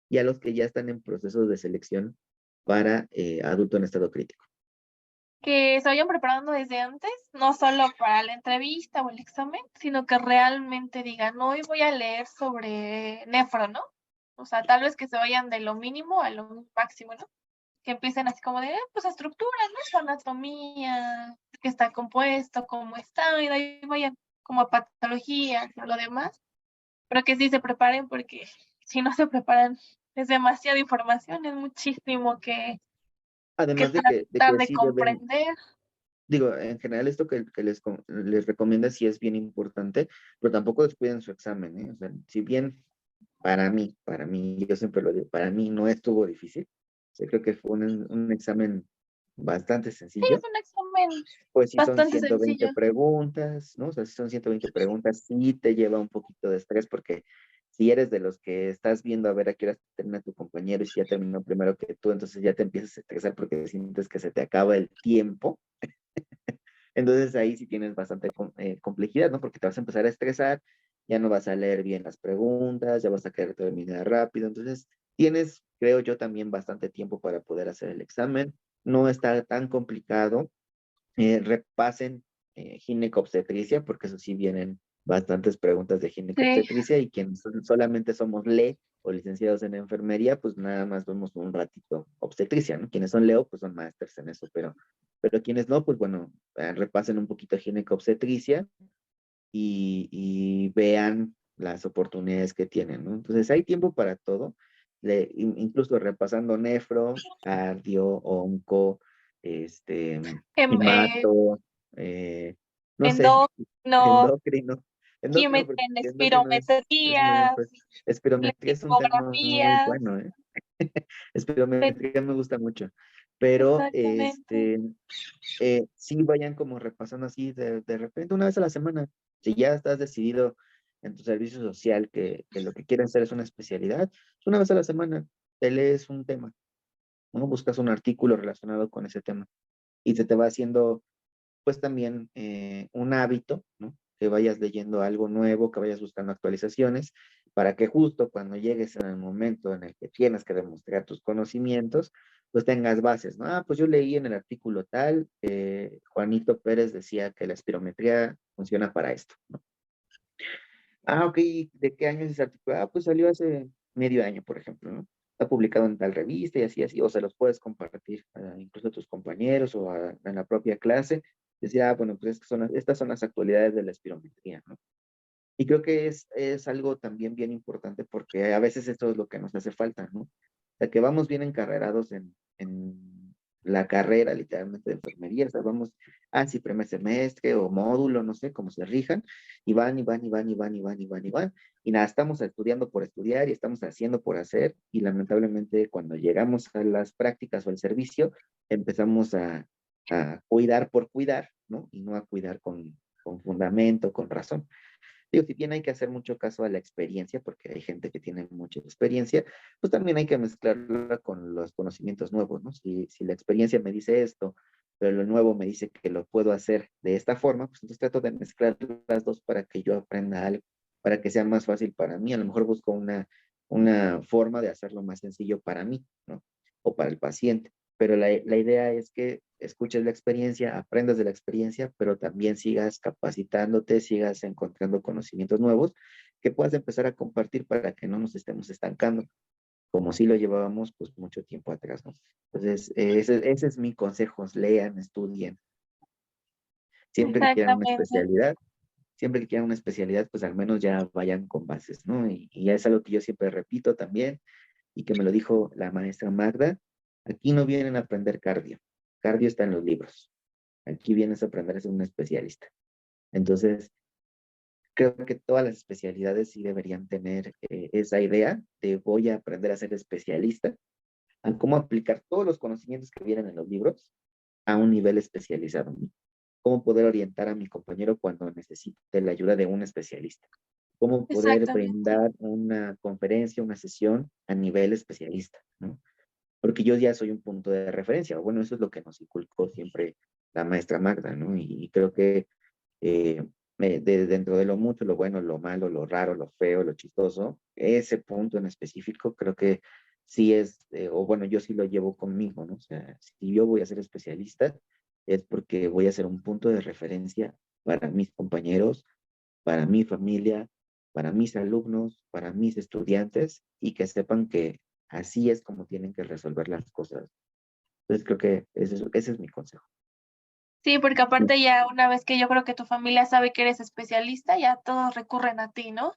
y a los que ya están en procesos de selección para adulto en estado crítico? Que se vayan preparando desde antes, no solo para la entrevista o el examen, sino que realmente digan, hoy voy a leer sobre nefro, ¿no? O sea, tal vez que se vayan de lo mínimo a lo máximo, ¿no? Que empiecen así como de, pues estructuras, ¿no? Su anatomía, qué está compuesto, cómo está, y de ahí vayan como a patología, lo demás, pero que sí se preparen porque si no se preparan es demasiada información, es muchísimo que Además de tratar que de sí deben, comprender. digo, en general esto que les recomienda sí es bien importante, pero tampoco descuiden su examen, ¿eh? O sea, si bien para mí, yo siempre lo digo, para mí no estuvo difícil, o sea, creo que fue un examen bastante Sí, es sencillo. un examen Pues si son bastante 120 sencillo. preguntas, ¿no? O sea, si son 120 preguntas, sí te lleva un poquito de estrés porque si eres de los que estás viendo a ver a qué hora termina tu compañero y si ya terminó primero que tú, entonces ya te empiezas a estresar porque sientes que se te acaba el tiempo. Entonces ahí sí tienes bastante complejidad, ¿no? Porque te vas a empezar a estresar, ya no vas a leer bien las preguntas, ya vas a querer terminar rápido. Entonces Tienes, creo yo, también bastante tiempo para poder hacer el examen. No está tan complicado. Repasen ginecobstetricia, porque eso sí vienen bastantes preguntas de Sí, ginecobstetricia y quienes solamente somos LE o licenciados en enfermería, pues nada más vemos un ratito obstetricia, ¿no? Quienes son LEO, pues son másters en eso, pero quienes no, pues bueno, repasen un poquito ginecobstetricia y vean las oportunidades que tienen, ¿no? Entonces hay tiempo para todo, incluso repasando nefro, cardio, onco, este, em- eh, hemato, no sé, endocrino, endocrino, porque en endocrino es muy espirometría, amplio. Espirometría es un tema muy leucemografía, bueno, ¿eh? Espirometría me gusta mucho, pero exactamente. sí vayan como repasando así de repente una vez a la semana. Si ya estás decidido en tu servicio social que lo que quieren hacer es una especialidad, pues una vez a la semana te lees un tema, ¿no? Buscas un artículo relacionado con ese tema y se te va haciendo pues también un hábito, ¿no? Que vayas leyendo algo nuevo, que vayas buscando actualizaciones, para que justo cuando llegues en el momento en el que tienes que demostrar tus conocimientos, pues tengas bases, ¿no? Ah, pues yo leí en el artículo tal, Juanito Pérez decía que la espirometría funciona para esto, ¿no? Ah, ok, ¿de qué año es ese artículo? Ah, pues salió hace medio año, por ejemplo, ¿no? Está publicado en tal revista y así, así, o se los puedes compartir incluso a tus compañeros o en la propia clase. Decir, ah, bueno, pues es que estas son las actualidades de la espirometría, ¿no? Y creo que es algo también bien importante porque a veces esto es lo que nos hace falta, ¿no? O sea, que vamos bien encarrerados en la carrera, literalmente, de enfermería. O sea, vamos, sí, primer semestre o módulo, no sé cómo se rijan, y van, y van, y van, y van, y van, y van, y van. Y nada, estamos estudiando por estudiar y estamos haciendo por hacer. Y lamentablemente, cuando llegamos a las prácticas o al servicio, empezamos a cuidar por cuidar, ¿no? Y no a cuidar con fundamento, con razón. Digo, si bien hay que hacer mucho caso a la experiencia, porque hay gente que tiene mucha experiencia, pues también hay que mezclarla con los conocimientos nuevos, ¿no? Si la experiencia me dice esto, pero lo nuevo me dice que lo puedo hacer de esta forma, pues entonces trato de mezclar las dos para que yo aprenda algo, para que sea más fácil para mí. A lo mejor busco una forma de hacerlo más sencillo para mí, ¿no? O para el paciente. Pero la idea es que escuches la experiencia, aprendas de la experiencia, pero también sigas capacitándote, sigas encontrando conocimientos nuevos que puedas empezar a compartir para que no nos estemos estancando, como si lo llevábamos pues mucho tiempo atrás, ¿no? Entonces, ese es mi consejo, lean, estudien, siempre que quieran una Exactamente. especialidad, siempre que quieran una especialidad, pues al menos ya vayan con bases, ¿no? Y ya es algo que yo siempre repito también, y que me lo dijo la maestra Magda, aquí no vienen a aprender cardio, cardio está en los libros. Aquí vienes a aprender a ser un especialista. Entonces, creo que todas las especialidades sí deberían tener esa idea de voy a aprender a ser especialista, a cómo aplicar todos los conocimientos que vienen en los libros a un nivel especializado, ¿no? Cómo poder orientar a mi compañero cuando necesite la ayuda de un especialista. Cómo poder Exactamente. brindar una conferencia, una sesión a nivel especialista, ¿no? Porque yo ya soy un punto de referencia. Bueno, eso es lo que nos inculcó siempre la maestra Magda, ¿no? Y creo que eh, dentro de lo mucho, lo bueno, lo malo, lo raro, lo feo, lo chistoso, ese punto en específico creo que sí es, o bueno, yo sí lo llevo conmigo, ¿no? O sea, si yo voy a ser especialista, es porque voy a ser un punto de referencia para mis compañeros, para mi familia, para mis alumnos, para mis estudiantes, y que sepan que así es como tienen que resolver las cosas. Entonces creo que ese es mi consejo. Sí, porque aparte ya una vez que yo creo que tu familia sabe que eres especialista, ya todos recurren a ti, ¿no?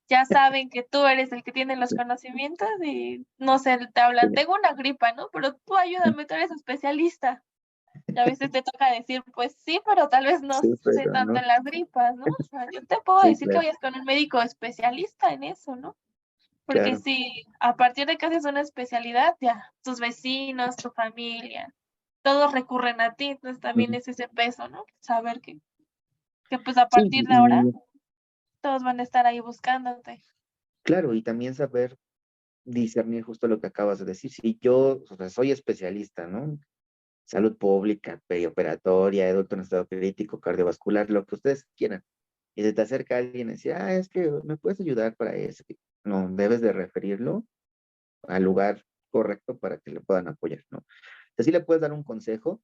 Ya saben que tú eres el que tiene los conocimientos y no sé, te hablan, tengo una gripa, ¿no? Pero tú ayúdame, tú eres especialista. Y a veces te toca decir, pues sí, pero tal vez no Sí, sé pero tanto no. en las gripas, ¿no? O sea, yo te puedo Sí, decir que claro, vayas con un médico especialista en eso, ¿no? Porque claro. si a partir de que haces una especialidad, ya, tus vecinos, tu familia, todos recurren a ti, entonces también Ujú. es ese peso, ¿no? Saber que pues a Sí, partir de ahora y todos van a estar ahí buscándote. claro, y también saber discernir justo lo que acabas de decir. Si yo, o sea, soy especialista, ¿no? Salud pública, perioperatoria, adulto en estado crítico, cardiovascular, lo que ustedes quieran. Y se te acerca alguien y dice, es que me puedes ayudar para eso. No, debes de referirlo al lugar correcto para que le puedan apoyar, ¿no? Entonces, sí le puedes dar un consejo,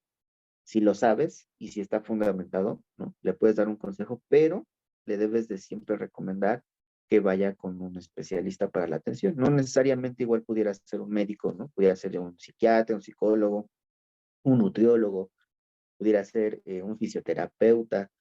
si lo sabes y si está fundamentado, ¿no? Le puedes dar un consejo, pero le debes de siempre recomendar que vaya con un especialista para la atención. No necesariamente igual pudiera ser un médico, ¿no? Pudiera ser un psiquiatra, un psicólogo, un nutriólogo, pudiera ser un fisioterapeuta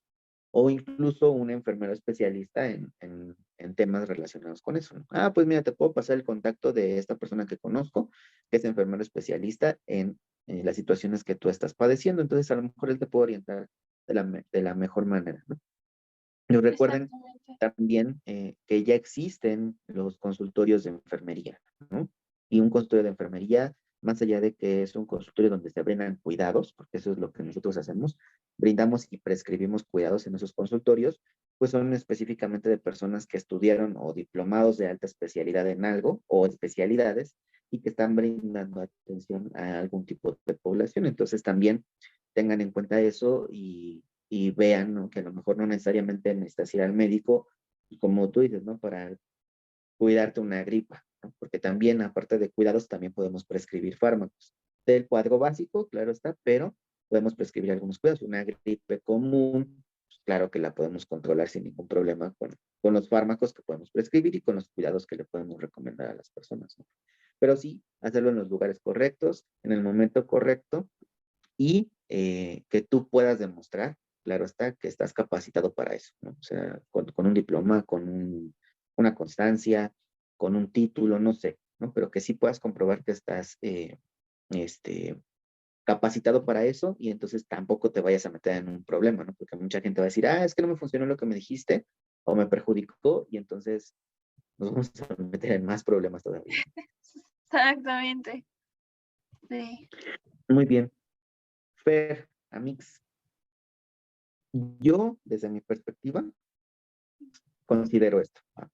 o incluso un enfermero especialista en temas relacionados con eso, ¿no? Ah, pues mira, te puedo pasar el contacto de esta persona que conozco, que es enfermero especialista en las situaciones que tú estás padeciendo, entonces a lo mejor él te puede orientar de la mejor manera, ¿no? Y recuerden Exactamente. también que ya existen los consultorios de enfermería, ¿no? Y un consultorio de enfermería, más allá de que es un consultorio donde se brindan cuidados, porque eso es lo que nosotros hacemos, brindamos y prescribimos cuidados en esos consultorios, pues son específicamente de personas que estudiaron o diplomados de alta especialidad en algo o especialidades y que están brindando atención a algún tipo de población. Entonces también tengan en cuenta eso y vean, ¿no? Que a lo mejor no necesariamente necesitas ir al médico, como tú dices, ¿no? Para cuidarte una gripa, ¿no? Porque también, aparte de cuidados, también podemos prescribir fármacos. Del cuadro básico, claro está, pero podemos prescribir algunos cuidados. Una gripe común, pues claro que la podemos controlar sin ningún problema con los fármacos que podemos prescribir y con los cuidados que le podemos recomendar a las personas, ¿no? Pero sí, hacerlo en los lugares correctos, en el momento correcto y que tú puedas demostrar, claro está, que estás capacitado para eso, ¿no? O sea, con un diploma, una constancia, con un título, no sé, ¿no? Pero que sí puedas comprobar que estás este, capacitado para eso y entonces tampoco te vayas a meter en un problema, ¿no? Porque mucha gente va a decir, ah, es que no me funcionó lo que me dijiste o me perjudicó y entonces nos vamos a meter en más problemas todavía. Exactamente. Sí. Muy bien. Fer, Amix, yo, desde mi perspectiva, considero esto. ¿Va?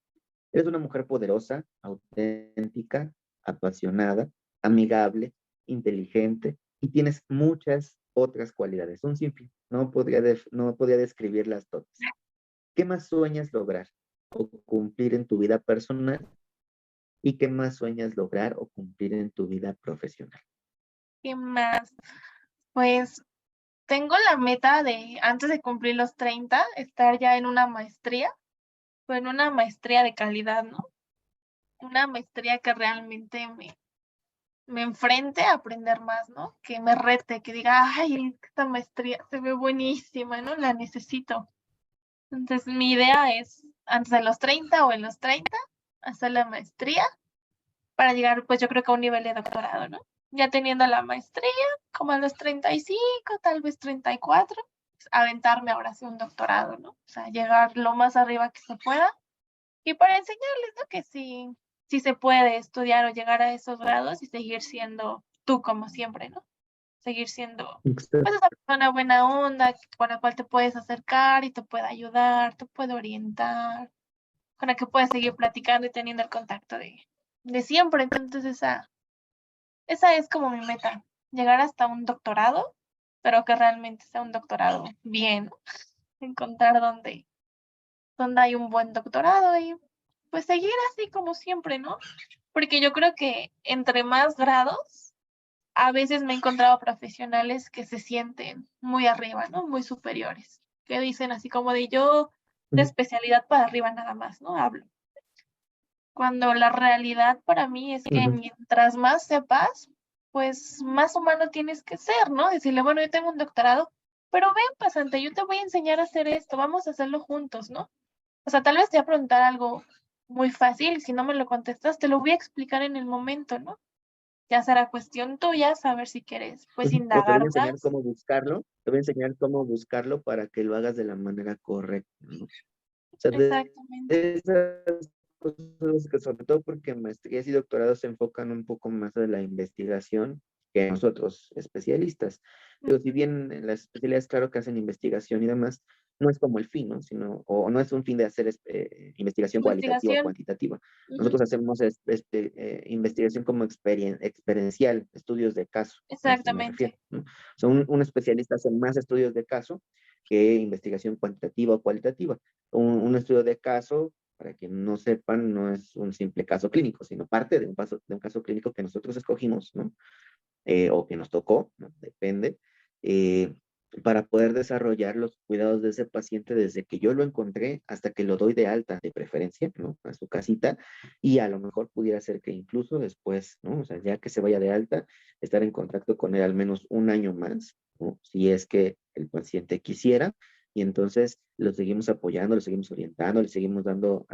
Eres una mujer poderosa, auténtica, apasionada, amigable, inteligente y tienes muchas otras cualidades, un sinfín. No podría describirlas todas. ¿Qué más sueñas lograr o cumplir en tu vida personal? ¿Y qué más sueñas lograr o cumplir en tu vida profesional? ¿Qué más? Pues tengo la meta de, antes de cumplir los 30, estar ya en una maestría, o en una maestría de calidad, ¿no? Una maestría que realmente me enfrente a aprender más, ¿no? Que me rete, que diga, ay, esta maestría se ve buenísima, ¿no? La necesito. Entonces, mi idea es, antes de los 30 o en los 30, hacer la maestría para llegar, pues yo creo que a un nivel de doctorado, ¿no? Ya teniendo la maestría, como a los 35, tal vez 34, pues, aventarme ahora sí un doctorado, ¿no? O sea, llegar lo más arriba que se pueda y para enseñarles, ¿no? Que sí se puede estudiar o llegar a esos grados y seguir siendo tú como siempre, ¿no? Seguir siendo, pues, esa persona buena onda con la cual te puedes acercar y te puede ayudar, te puede orientar, con la que puedes seguir platicando y teniendo el contacto de siempre. Entonces, esa es como mi meta, llegar hasta un doctorado, pero que realmente sea un doctorado bien, ¿no? Encontrar donde hay un buen doctorado y pues seguir así como siempre, ¿no? Porque yo creo que entre más grados, a veces me he encontrado profesionales que se sienten muy arriba, ¿no? Muy superiores, que dicen así como de yo de especialidad para arriba nada más, ¿no? Hablo. Cuando la realidad para mí es que Ujú. mientras más sepas, pues más humano tienes que ser, ¿no? Decirle, bueno, yo tengo un doctorado, pero ven, pasante, yo te voy a enseñar a hacer esto, vamos a hacerlo juntos, ¿no? O sea, tal vez te voy a preguntar algo muy fácil, si no me lo contestas, te lo voy a explicar en el momento, ¿no? Ya será cuestión tuya saber si quieres, pues, O te voy a indagar enseñar más. cómo buscarlo, te voy a enseñar cómo buscarlo para que lo hagas de la manera correcta, ¿no? O sea, Exactamente. de esas cosas que sobre todo porque maestrías y doctorados se enfocan un poco más en la investigación que nosotros, especialistas. Pero si bien en las especialidades, claro que hacen investigación y demás, no es como el fin, ¿no? Sino, o no es un fin de hacer investigación cualitativa o Investigación. cuantitativa. Ujú. Nosotros hacemos investigación como experiencial, estudios de caso, a eso me refiero, Exactamente. ¿no? O sea, un especialista hace más estudios de caso que investigación cuantitativa o cualitativa. Un estudio de caso para quien no sepan, no es un simple caso clínico, sino parte de un caso clínico que nosotros escogimos, ¿no? O que nos tocó, ¿no? Depende, eh, para poder desarrollar los cuidados de ese paciente desde que yo lo encontré hasta que lo doy de alta, de preferencia, ¿no? A su casita, y a lo mejor pudiera ser que incluso después, ¿no? O sea, ya que se vaya de alta, estar en contacto con él al menos un año más, ¿no? Si es que el paciente quisiera, y entonces lo seguimos apoyando, lo seguimos orientando, le seguimos dando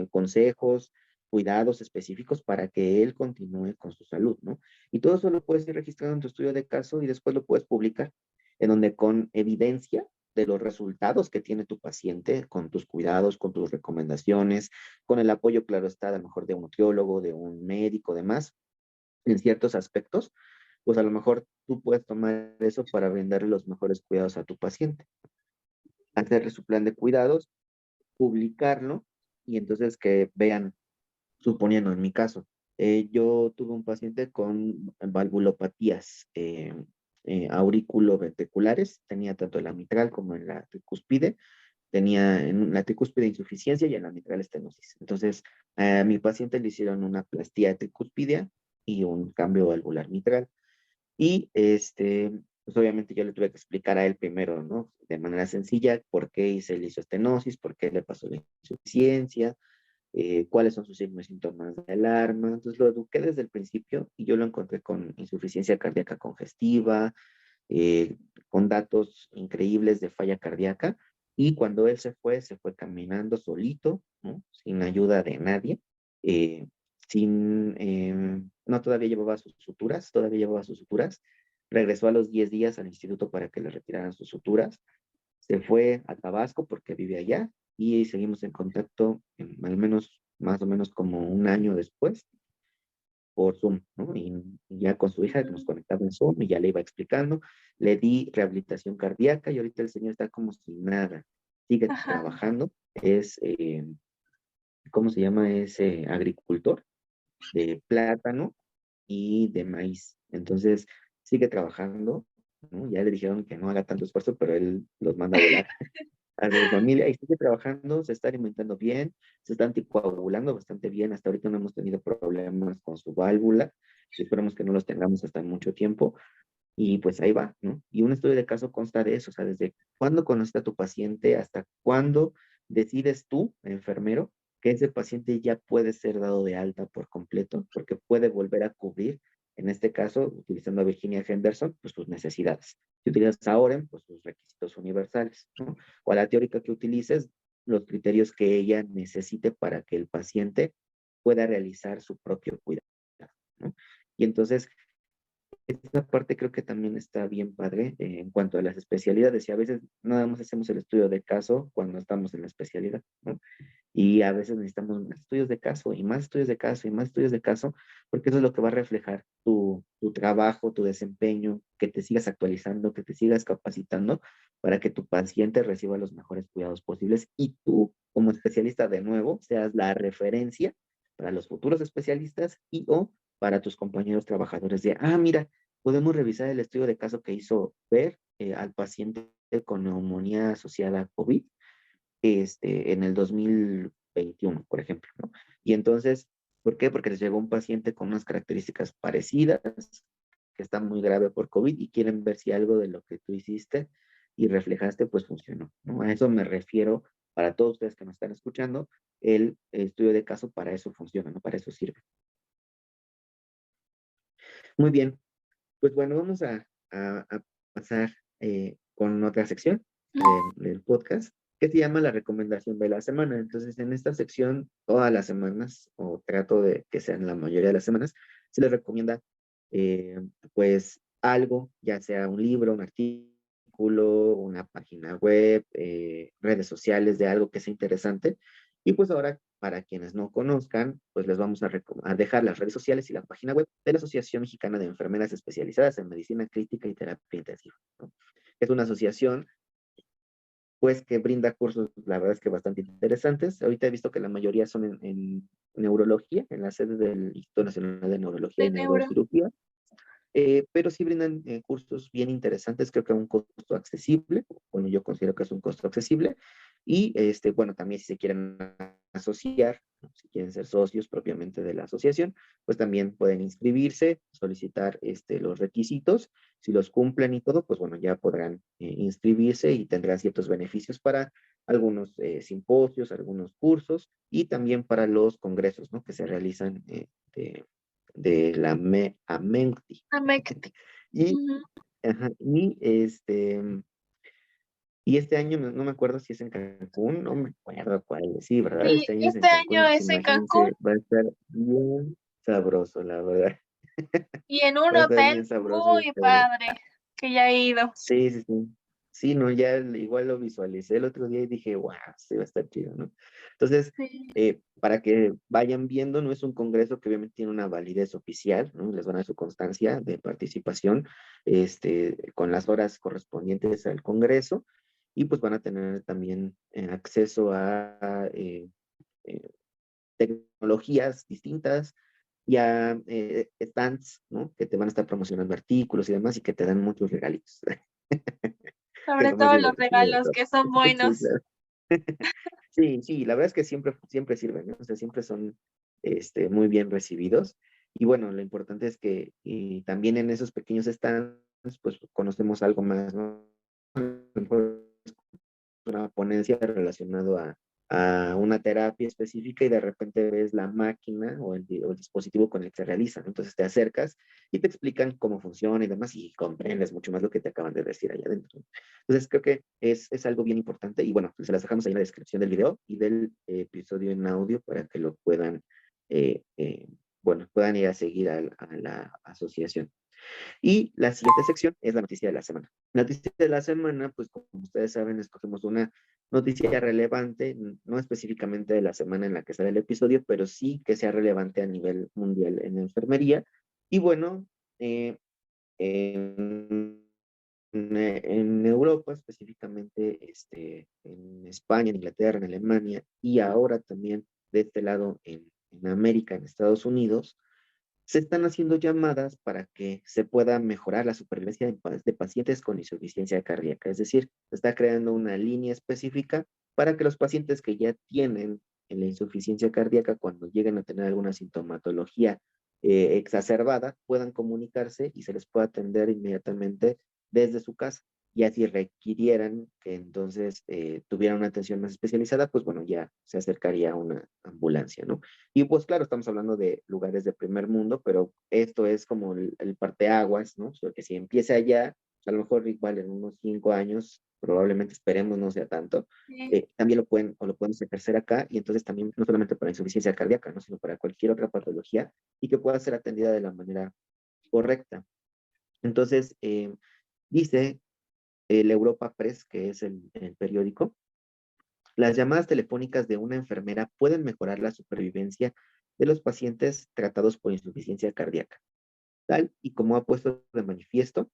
consejos, cuidados específicos para que él continúe con su salud, ¿no? Y todo eso lo puedes ir registrando en tu estudio de caso y después lo puedes publicar, en donde con evidencia de los resultados que tiene tu paciente, con tus cuidados, con tus recomendaciones, con el apoyo, claro está, a lo mejor de un nutriólogo, de un médico, demás, en ciertos aspectos, pues a lo mejor tú puedes tomar eso para brindarle los mejores cuidados a tu paciente, hacerle su plan de cuidados, publicarlo y entonces que vean, suponiendo en mi caso, yo tuve un paciente con valvulopatías auriculoventriculares, tenía tanto en la mitral como en la tricúspide, tenía en la tricúspide insuficiencia y en la mitral estenosis. Entonces, a mi paciente le hicieron una plastía tricúspidea y un cambio valvular mitral. Y pues obviamente yo le tuve que explicar a él primero, ¿no? De manera sencilla, por qué se le hizo estenosis, por qué le pasó la insuficiencia, cuáles son sus signos y síntomas de alarma. Entonces lo eduqué desde el principio y yo lo encontré con insuficiencia cardíaca congestiva, eh, con datos increíbles de falla cardíaca. Y cuando él se fue caminando solito, ¿no? Sin ayuda de nadie, eh, no todavía llevaba sus suturas, regresó a los 10 días al instituto para que le retiraran sus suturas, se fue a Tabasco porque vive allá y seguimos en contacto al menos, más o menos como un año después por Zoom, ¿no? Y ya con su hija que nos conectaba en Zoom y ya le iba explicando, le di rehabilitación cardíaca y ahorita el señor está como si nada, sigue Ajá. trabajando, ¿cómo se llama? Es agricultor de plátano y de maíz. Entonces, sigue trabajando, ¿no? Ya le dijeron que no haga tanto esfuerzo, pero él los manda a volar a su familia y sigue trabajando, se está alimentando bien, se está anticoagulando bastante bien. Hasta ahorita no hemos tenido problemas con su válvula y esperemos que no los tengamos hasta mucho tiempo. Y pues ahí va, ¿no? Y un estudio de caso consta de eso, o sea, desde cuándo conoces a tu paciente hasta cuándo decides tú, enfermero, que ese paciente ya puede ser dado de alta por completo, porque puede volver a cubrir, en este caso, utilizando a Virginia Henderson, pues sus necesidades. Si utilizas a Oren, pues sus requisitos universales, ¿no? O a la teórica que utilices, los criterios que ella necesite para que el paciente pueda realizar su propio cuidado, ¿no? Y entonces, esta parte creo que también está bien padre en cuanto a las especialidades y a veces nada más hacemos el estudio de caso cuando estamos en la especialidad, ¿no? Y a veces necesitamos más estudios de caso y más estudios de caso y más estudios de caso porque eso es lo que va a reflejar tu trabajo, tu desempeño, que te sigas actualizando, que te sigas capacitando para que tu paciente reciba los mejores cuidados posibles y tú como especialista de nuevo seas la referencia para los futuros especialistas y o para tus compañeros trabajadores de, mira, podemos revisar el estudio de caso que hizo ver al paciente con neumonía asociada a COVID en el 2021, por ejemplo, ¿no? Y entonces, ¿por qué? Porque les llegó un paciente con unas características parecidas, que está muy grave por COVID y quieren ver si algo de lo que tú hiciste y reflejaste, pues funcionó, ¿no? A eso me refiero para todos ustedes que nos están escuchando, el estudio de caso para eso funciona, ¿no? Para eso sirve. Muy bien, pues bueno, vamos a pasar con otra sección del podcast que se llama la recomendación de la semana. Entonces, en esta sección, todas las semanas, o trato de que sean la mayoría de las semanas, se les recomienda eh, pues algo, ya sea un libro, un artículo, una página web, redes sociales de algo que sea interesante. Y pues ahora, para quienes no conozcan, pues les vamos a dejar las redes sociales y la página web de la Asociación Mexicana de Enfermeras Especializadas en Medicina Crítica y Terapia Intensiva, ¿no? Es una asociación pues que brinda cursos, la verdad es que bastante interesantes. Ahorita he visto que la mayoría son en neurología, en la sede del Instituto Nacional de Neurología De y neuro. Neurocirugía, pero sí brindan cursos bien interesantes, creo que a un costo accesible, bueno, yo considero que es un costo accesible, Y bueno, también si se quieren asociar, ¿no? Si quieren ser socios propiamente de la asociación, pues también pueden inscribirse, solicitar los requisitos. Si los cumplen y todo, pues bueno, ya podrán inscribirse y tendrán ciertos beneficios para algunos simposios, algunos cursos y también para los congresos, ¿no? Que se realizan de la AMENTI. Amec- Y, Ujú. ajá, y este año no me acuerdo si es en Cancún, no me acuerdo cuál es. Sí, ¿verdad? Sí, Este año es en este Cancún, año entonces es en Cancún imagínense, va a estar bien sabroso, la verdad. y en un Va a estar hotel bien sabroso muy padre que ya he ido. Sí, sí, sí. Sí, no, ya igual lo visualicé el otro día y dije, wow, sí va a estar chido, ¿no? Entonces, Sí. para que vayan viendo, no es un congreso que obviamente tiene una validez oficial, ¿no? Les van a dar su constancia de participación, con las horas correspondientes al congreso, y pues van a tener también acceso a eh, tecnologías distintas y a stands, ¿no? Que te van a estar promocionando artículos y demás y que te dan muchos regalitos, que es Sobre lo más todo los divertido de regalos todo. que son Sí, buenos. claro. Sí, sí, la verdad es que siempre sirven, ¿no? O sea, siempre son muy bien recibidos. Y bueno, lo importante es que y también en esos pequeños stands, pues conocemos algo más, ¿no? A lo mejor una ponencia relacionado a una terapia específica y de repente ves la máquina o el dispositivo con el que se realiza, ¿no? Entonces te acercas y te explican cómo funciona y demás y comprendes mucho más lo que te acaban de decir allá adentro. Entonces creo que es algo bien importante y bueno, se las dejamos ahí en la descripción del video y del episodio en audio para que lo puedan, bueno, puedan ir a seguir a la asociación. Y la siguiente sección es la noticia de la semana. La noticia de la semana, pues como ustedes saben, escogemos una noticia relevante, no específicamente de la semana en la que sale el episodio, pero sí que sea relevante a nivel mundial en enfermería. Y bueno, eh, en, en Europa, específicamente en España, en Inglaterra, en Alemania y ahora también de este lado en América, en Estados Unidos, se están haciendo llamadas para que se pueda mejorar la supervivencia de pacientes con insuficiencia cardíaca. Es decir, se está creando una línea específica para que los pacientes que ya tienen la insuficiencia cardíaca, cuando lleguen a tener alguna sintomatología exacerbada, puedan comunicarse y se les pueda atender inmediatamente desde su casa. Y así requirieran que entonces tuvieran una atención más especializada, pues bueno, ya se acercaría a una ambulancia, ¿no? Y pues claro, estamos hablando de lugares de primer mundo, pero esto es como el parteaguas, ¿no? O sea, que si empieza allá, a lo mejor igual en unos 5 años, probablemente esperemos no sea tanto, Sí. también lo pueden o lo podemos ejercer acá y entonces también no solamente para insuficiencia cardíaca, ¿no? Sino para cualquier otra patología y que pueda ser atendida de la manera correcta. Entonces, dice el Europa Press, que es el periódico, las llamadas telefónicas de una enfermera pueden mejorar la supervivencia de los pacientes tratados por insuficiencia cardíaca, tal y como ha puesto de manifiesto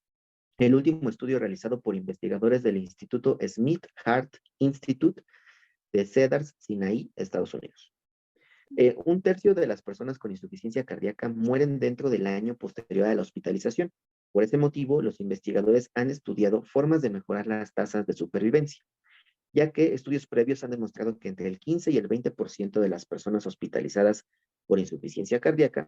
el último estudio realizado por investigadores del Instituto Smith Heart Institute de Cedars Sinai, Estados Unidos. Un tercio de las personas con insuficiencia cardíaca mueren dentro del año posterior a la hospitalización. Por ese motivo, los investigadores han estudiado formas de mejorar las tasas de supervivencia, ya que estudios previos han demostrado que entre el 15 y el 20% de las personas hospitalizadas por insuficiencia cardíaca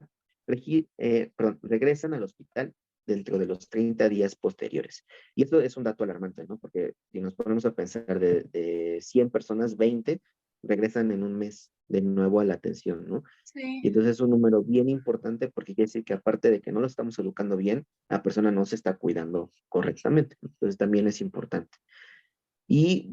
regresan al hospital dentro de los 30 días posteriores. Y eso es un dato alarmante, ¿no? Porque si nos ponemos a pensar de 100 personas, 20 regresan en un mes de nuevo a la atención, ¿no? Y Sí. entonces es un número bien importante porque quiere decir que aparte de que no lo estamos educando bien, la persona no se está cuidando correctamente. Entonces también es importante. Y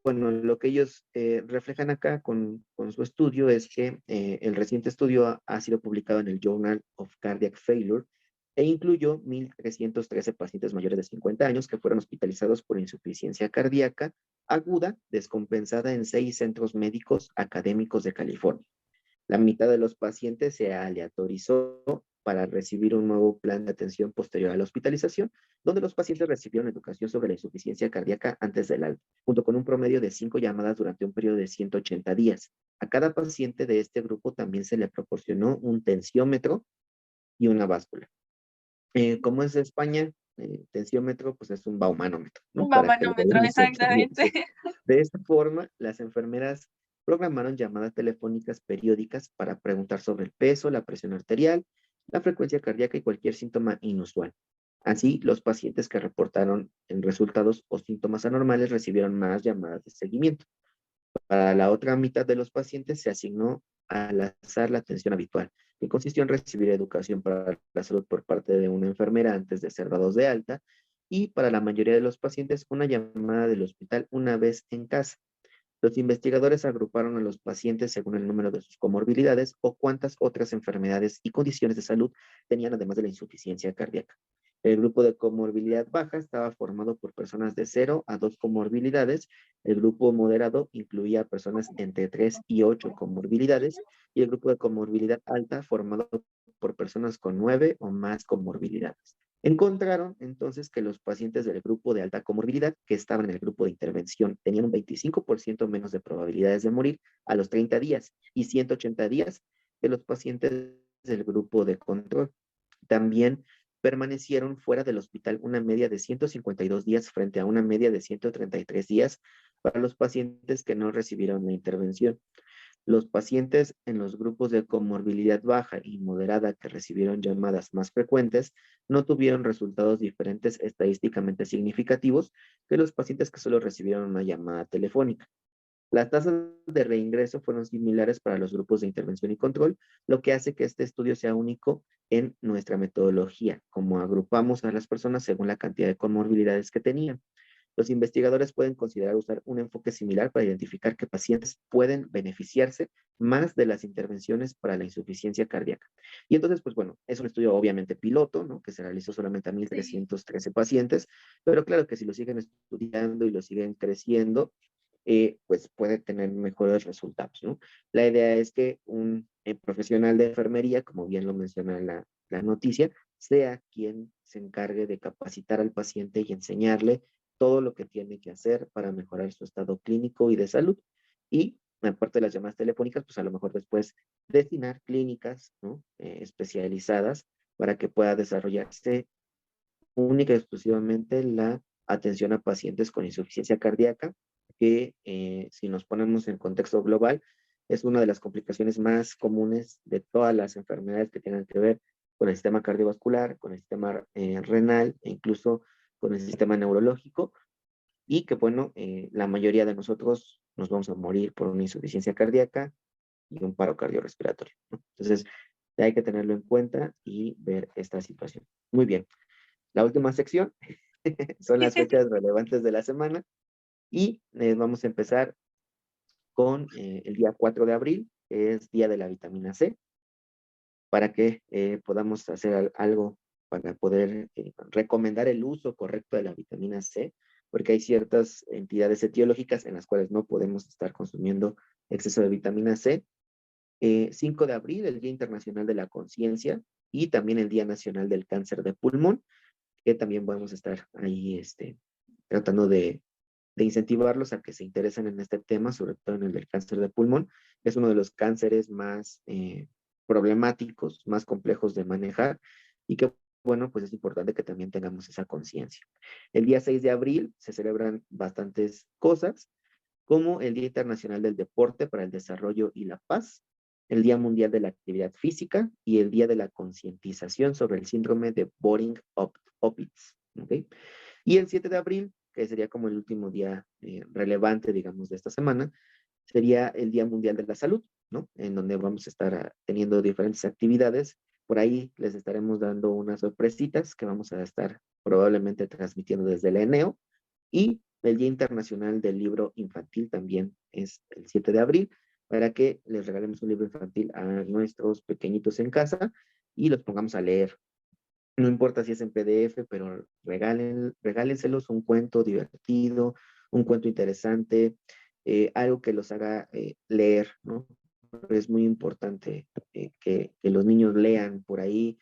bueno, lo que ellos reflejan acá con su estudio es que el reciente estudio ha sido publicado en el Journal of Cardiac Failure e incluyó 1.313 pacientes mayores de 50 años que fueron hospitalizados por insuficiencia cardíaca aguda descompensada en 6 centros médicos académicos de California. La mitad de los pacientes se aleatorizó para recibir un nuevo plan de atención posterior a la hospitalización, donde los pacientes recibieron educación sobre la insuficiencia cardíaca antes del alta, junto con un promedio de 5 llamadas durante un periodo de 180 días. A cada paciente de este grupo también se le proporcionó un tensiómetro y una báscula. Como es de España, tensiómetro, pues es un baumanómetro, Un ¿no? Para que lo manómetro, vayamos entendiendo. exactamente. De esta forma, las enfermeras programaron llamadas telefónicas periódicas para preguntar sobre el peso, la presión arterial, la frecuencia cardíaca y cualquier síntoma inusual. Así, los pacientes que reportaron en resultados o síntomas anormales recibieron más llamadas de seguimiento. Para la otra mitad de los pacientes se asignó al azar la atención habitual, que consistió en recibir educación para la salud por parte de una enfermera antes de ser dados de alta, y para la mayoría de los pacientes una llamada del hospital una vez en casa. Los investigadores agruparon a los pacientes según el número de sus comorbilidades o cuántas otras enfermedades y condiciones de salud tenían además de la insuficiencia cardíaca. El grupo de comorbilidad baja estaba formado por personas de 0 a 2 comorbilidades. El grupo moderado incluía a personas entre 3 y 8 comorbilidades. Y el grupo de comorbilidad alta formado por personas con 9 o más comorbilidades. Encontraron entonces que los pacientes del grupo de alta comorbilidad que estaban en el grupo de intervención tenían un 25% menos de probabilidades de morir a los 30 días y 180 días que los pacientes del grupo de control. También permanecieron fuera del hospital una media de 152 días frente a una media de 133 días para los pacientes que no recibieron la intervención. Los pacientes en los grupos de comorbilidad baja y moderada que recibieron llamadas más frecuentes no tuvieron resultados diferentes estadísticamente significativos que los pacientes que solo recibieron una llamada telefónica. Las tasas de reingreso fueron similares para los grupos de intervención y control, lo que hace que este estudio sea único en nuestra metodología, como agrupamos a las personas según la cantidad de comorbilidades que tenían. Los investigadores pueden considerar usar un enfoque similar para identificar qué pacientes pueden beneficiarse más de las intervenciones para la insuficiencia cardíaca. Y entonces, pues bueno, es un estudio obviamente piloto, ¿no? Que se realizó solamente a Sí. 1,313 pacientes, pero claro que si lo siguen estudiando y lo siguen creciendo, pues puede tener mejores resultados, ¿no? La idea es que un profesional de enfermería, como bien lo menciona la noticia, sea quien se encargue de capacitar al paciente y enseñarle todo lo que tiene que hacer para mejorar su estado clínico y de salud. Y aparte de las llamadas telefónicas, pues a lo mejor después destinar clínicas, ¿no? Especializadas para que pueda desarrollarse única y exclusivamente la atención a pacientes con insuficiencia cardíaca, que si nos ponemos en contexto global, es una de las complicaciones más comunes de todas las enfermedades que tengan que ver con el sistema cardiovascular, con el sistema renal e incluso con el sistema neurológico, y que bueno, la mayoría de nosotros nos vamos a morir por una insuficiencia cardíaca y un paro cardiorrespiratorio, ¿no? Entonces, hay que tenerlo en cuenta y ver esta situación. Muy bien. La última sección son las fechas relevantes de la semana y vamos a empezar con el día 4 de abril, que es Día de la Vitamina C, para que podamos hacer algo para poder recomendar el uso correcto de la vitamina C, porque hay ciertas entidades etiológicas en las cuales no podemos estar consumiendo exceso de vitamina C. 5 de abril, el Día Internacional de la Conciencia y también el Día Nacional del Cáncer de Pulmón, que también podemos estar ahí tratando de incentivarlos a que se interesen en este tema, sobre todo en el del cáncer de pulmón, que es uno de los cánceres más problemáticos, más complejos de manejar y que, bueno, pues es importante que también tengamos esa conciencia. El día 6 de abril se celebran bastantes cosas, como el Día Internacional del Deporte para el Desarrollo y la Paz, el Día Mundial de la Actividad Física y el Día de la Concientización sobre el síndrome de Boring-Opitz. ¿Okay? Y el 7 de abril, que sería como el último día relevante, digamos, de esta semana, sería el Día Mundial de la Salud, ¿no? En donde vamos a estar teniendo diferentes actividades. Por ahí les estaremos dando unas sorpresitas que vamos a estar probablemente transmitiendo desde el ENEO. Y el Día Internacional del Libro Infantil también es el 7 de abril, para que les regalemos un libro infantil a nuestros pequeñitos en casa y los pongamos a leer. No importa si es en PDF, pero regálenselos un cuento divertido, un cuento interesante, algo que los haga leer, ¿no? Es muy importante que los niños lean por ahí.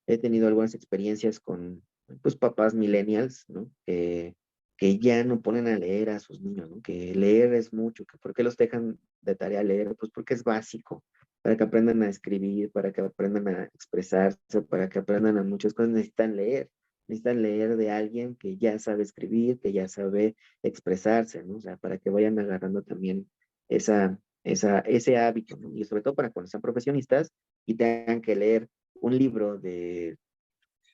He tenido algunas experiencias con pues, papás millennials, ¿no? Que ya no ponen a leer a sus niños, ¿no? Que leer es mucho, que ¿por qué los dejan de tarea leer? Pues porque es básico, para que aprendan a escribir, para que aprendan a expresarse, para que aprendan a muchas cosas, necesitan leer, necesitan leer de alguien que ya sabe escribir, que ya sabe expresarse, ¿no? O sea, para que vayan agarrando también ese hábito, ¿no? Y sobre todo para cuando sean profesionistas y tengan que leer un libro de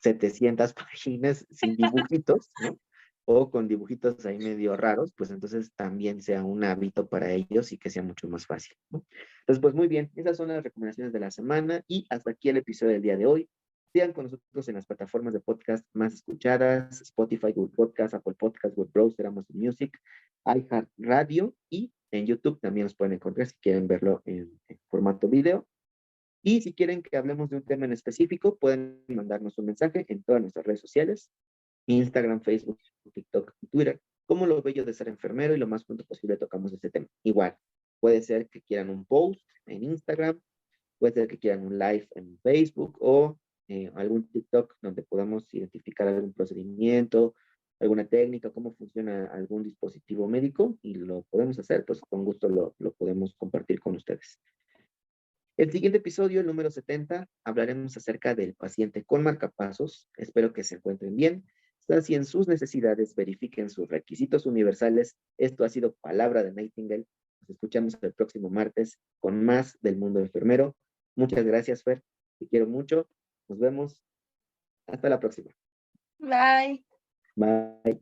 700 páginas sin dibujitos, ¿no? O con dibujitos ahí medio raros, pues entonces también sea un hábito para ellos y que sea mucho más fácil, ¿no? Entonces, pues muy bien, esas son las recomendaciones de la semana y hasta aquí el episodio del día de hoy. Sigan con nosotros en las plataformas de podcast más escuchadas, Spotify, Google Podcast, Apple Podcast, Web Browser, Amazon Music, iHeartRadio y en YouTube también nos pueden encontrar si quieren verlo en formato video. Y si quieren que hablemos de un tema en específico, pueden mandarnos un mensaje en todas nuestras redes sociales, Instagram, Facebook, TikTok y Twitter, como lo bello de ser enfermero y lo más pronto posible tocamos este tema. Igual, puede ser que quieran un post en Instagram, puede ser que quieran un live en Facebook o algún TikTok donde podamos identificar algún procedimiento, alguna técnica, cómo funciona algún dispositivo médico y lo podemos hacer, pues con gusto lo podemos compartir con ustedes. El siguiente episodio, el número 70, hablaremos acerca del paciente con marcapasos. Espero que se encuentren bien. Sacien sus necesidades, verifiquen sus requisitos universales. Esto ha sido Palabra de Nightingale. Nos escuchamos el próximo martes con más del mundo enfermero. Muchas gracias, Fer. Te quiero mucho. Nos vemos. Hasta la próxima. Bye. Bye.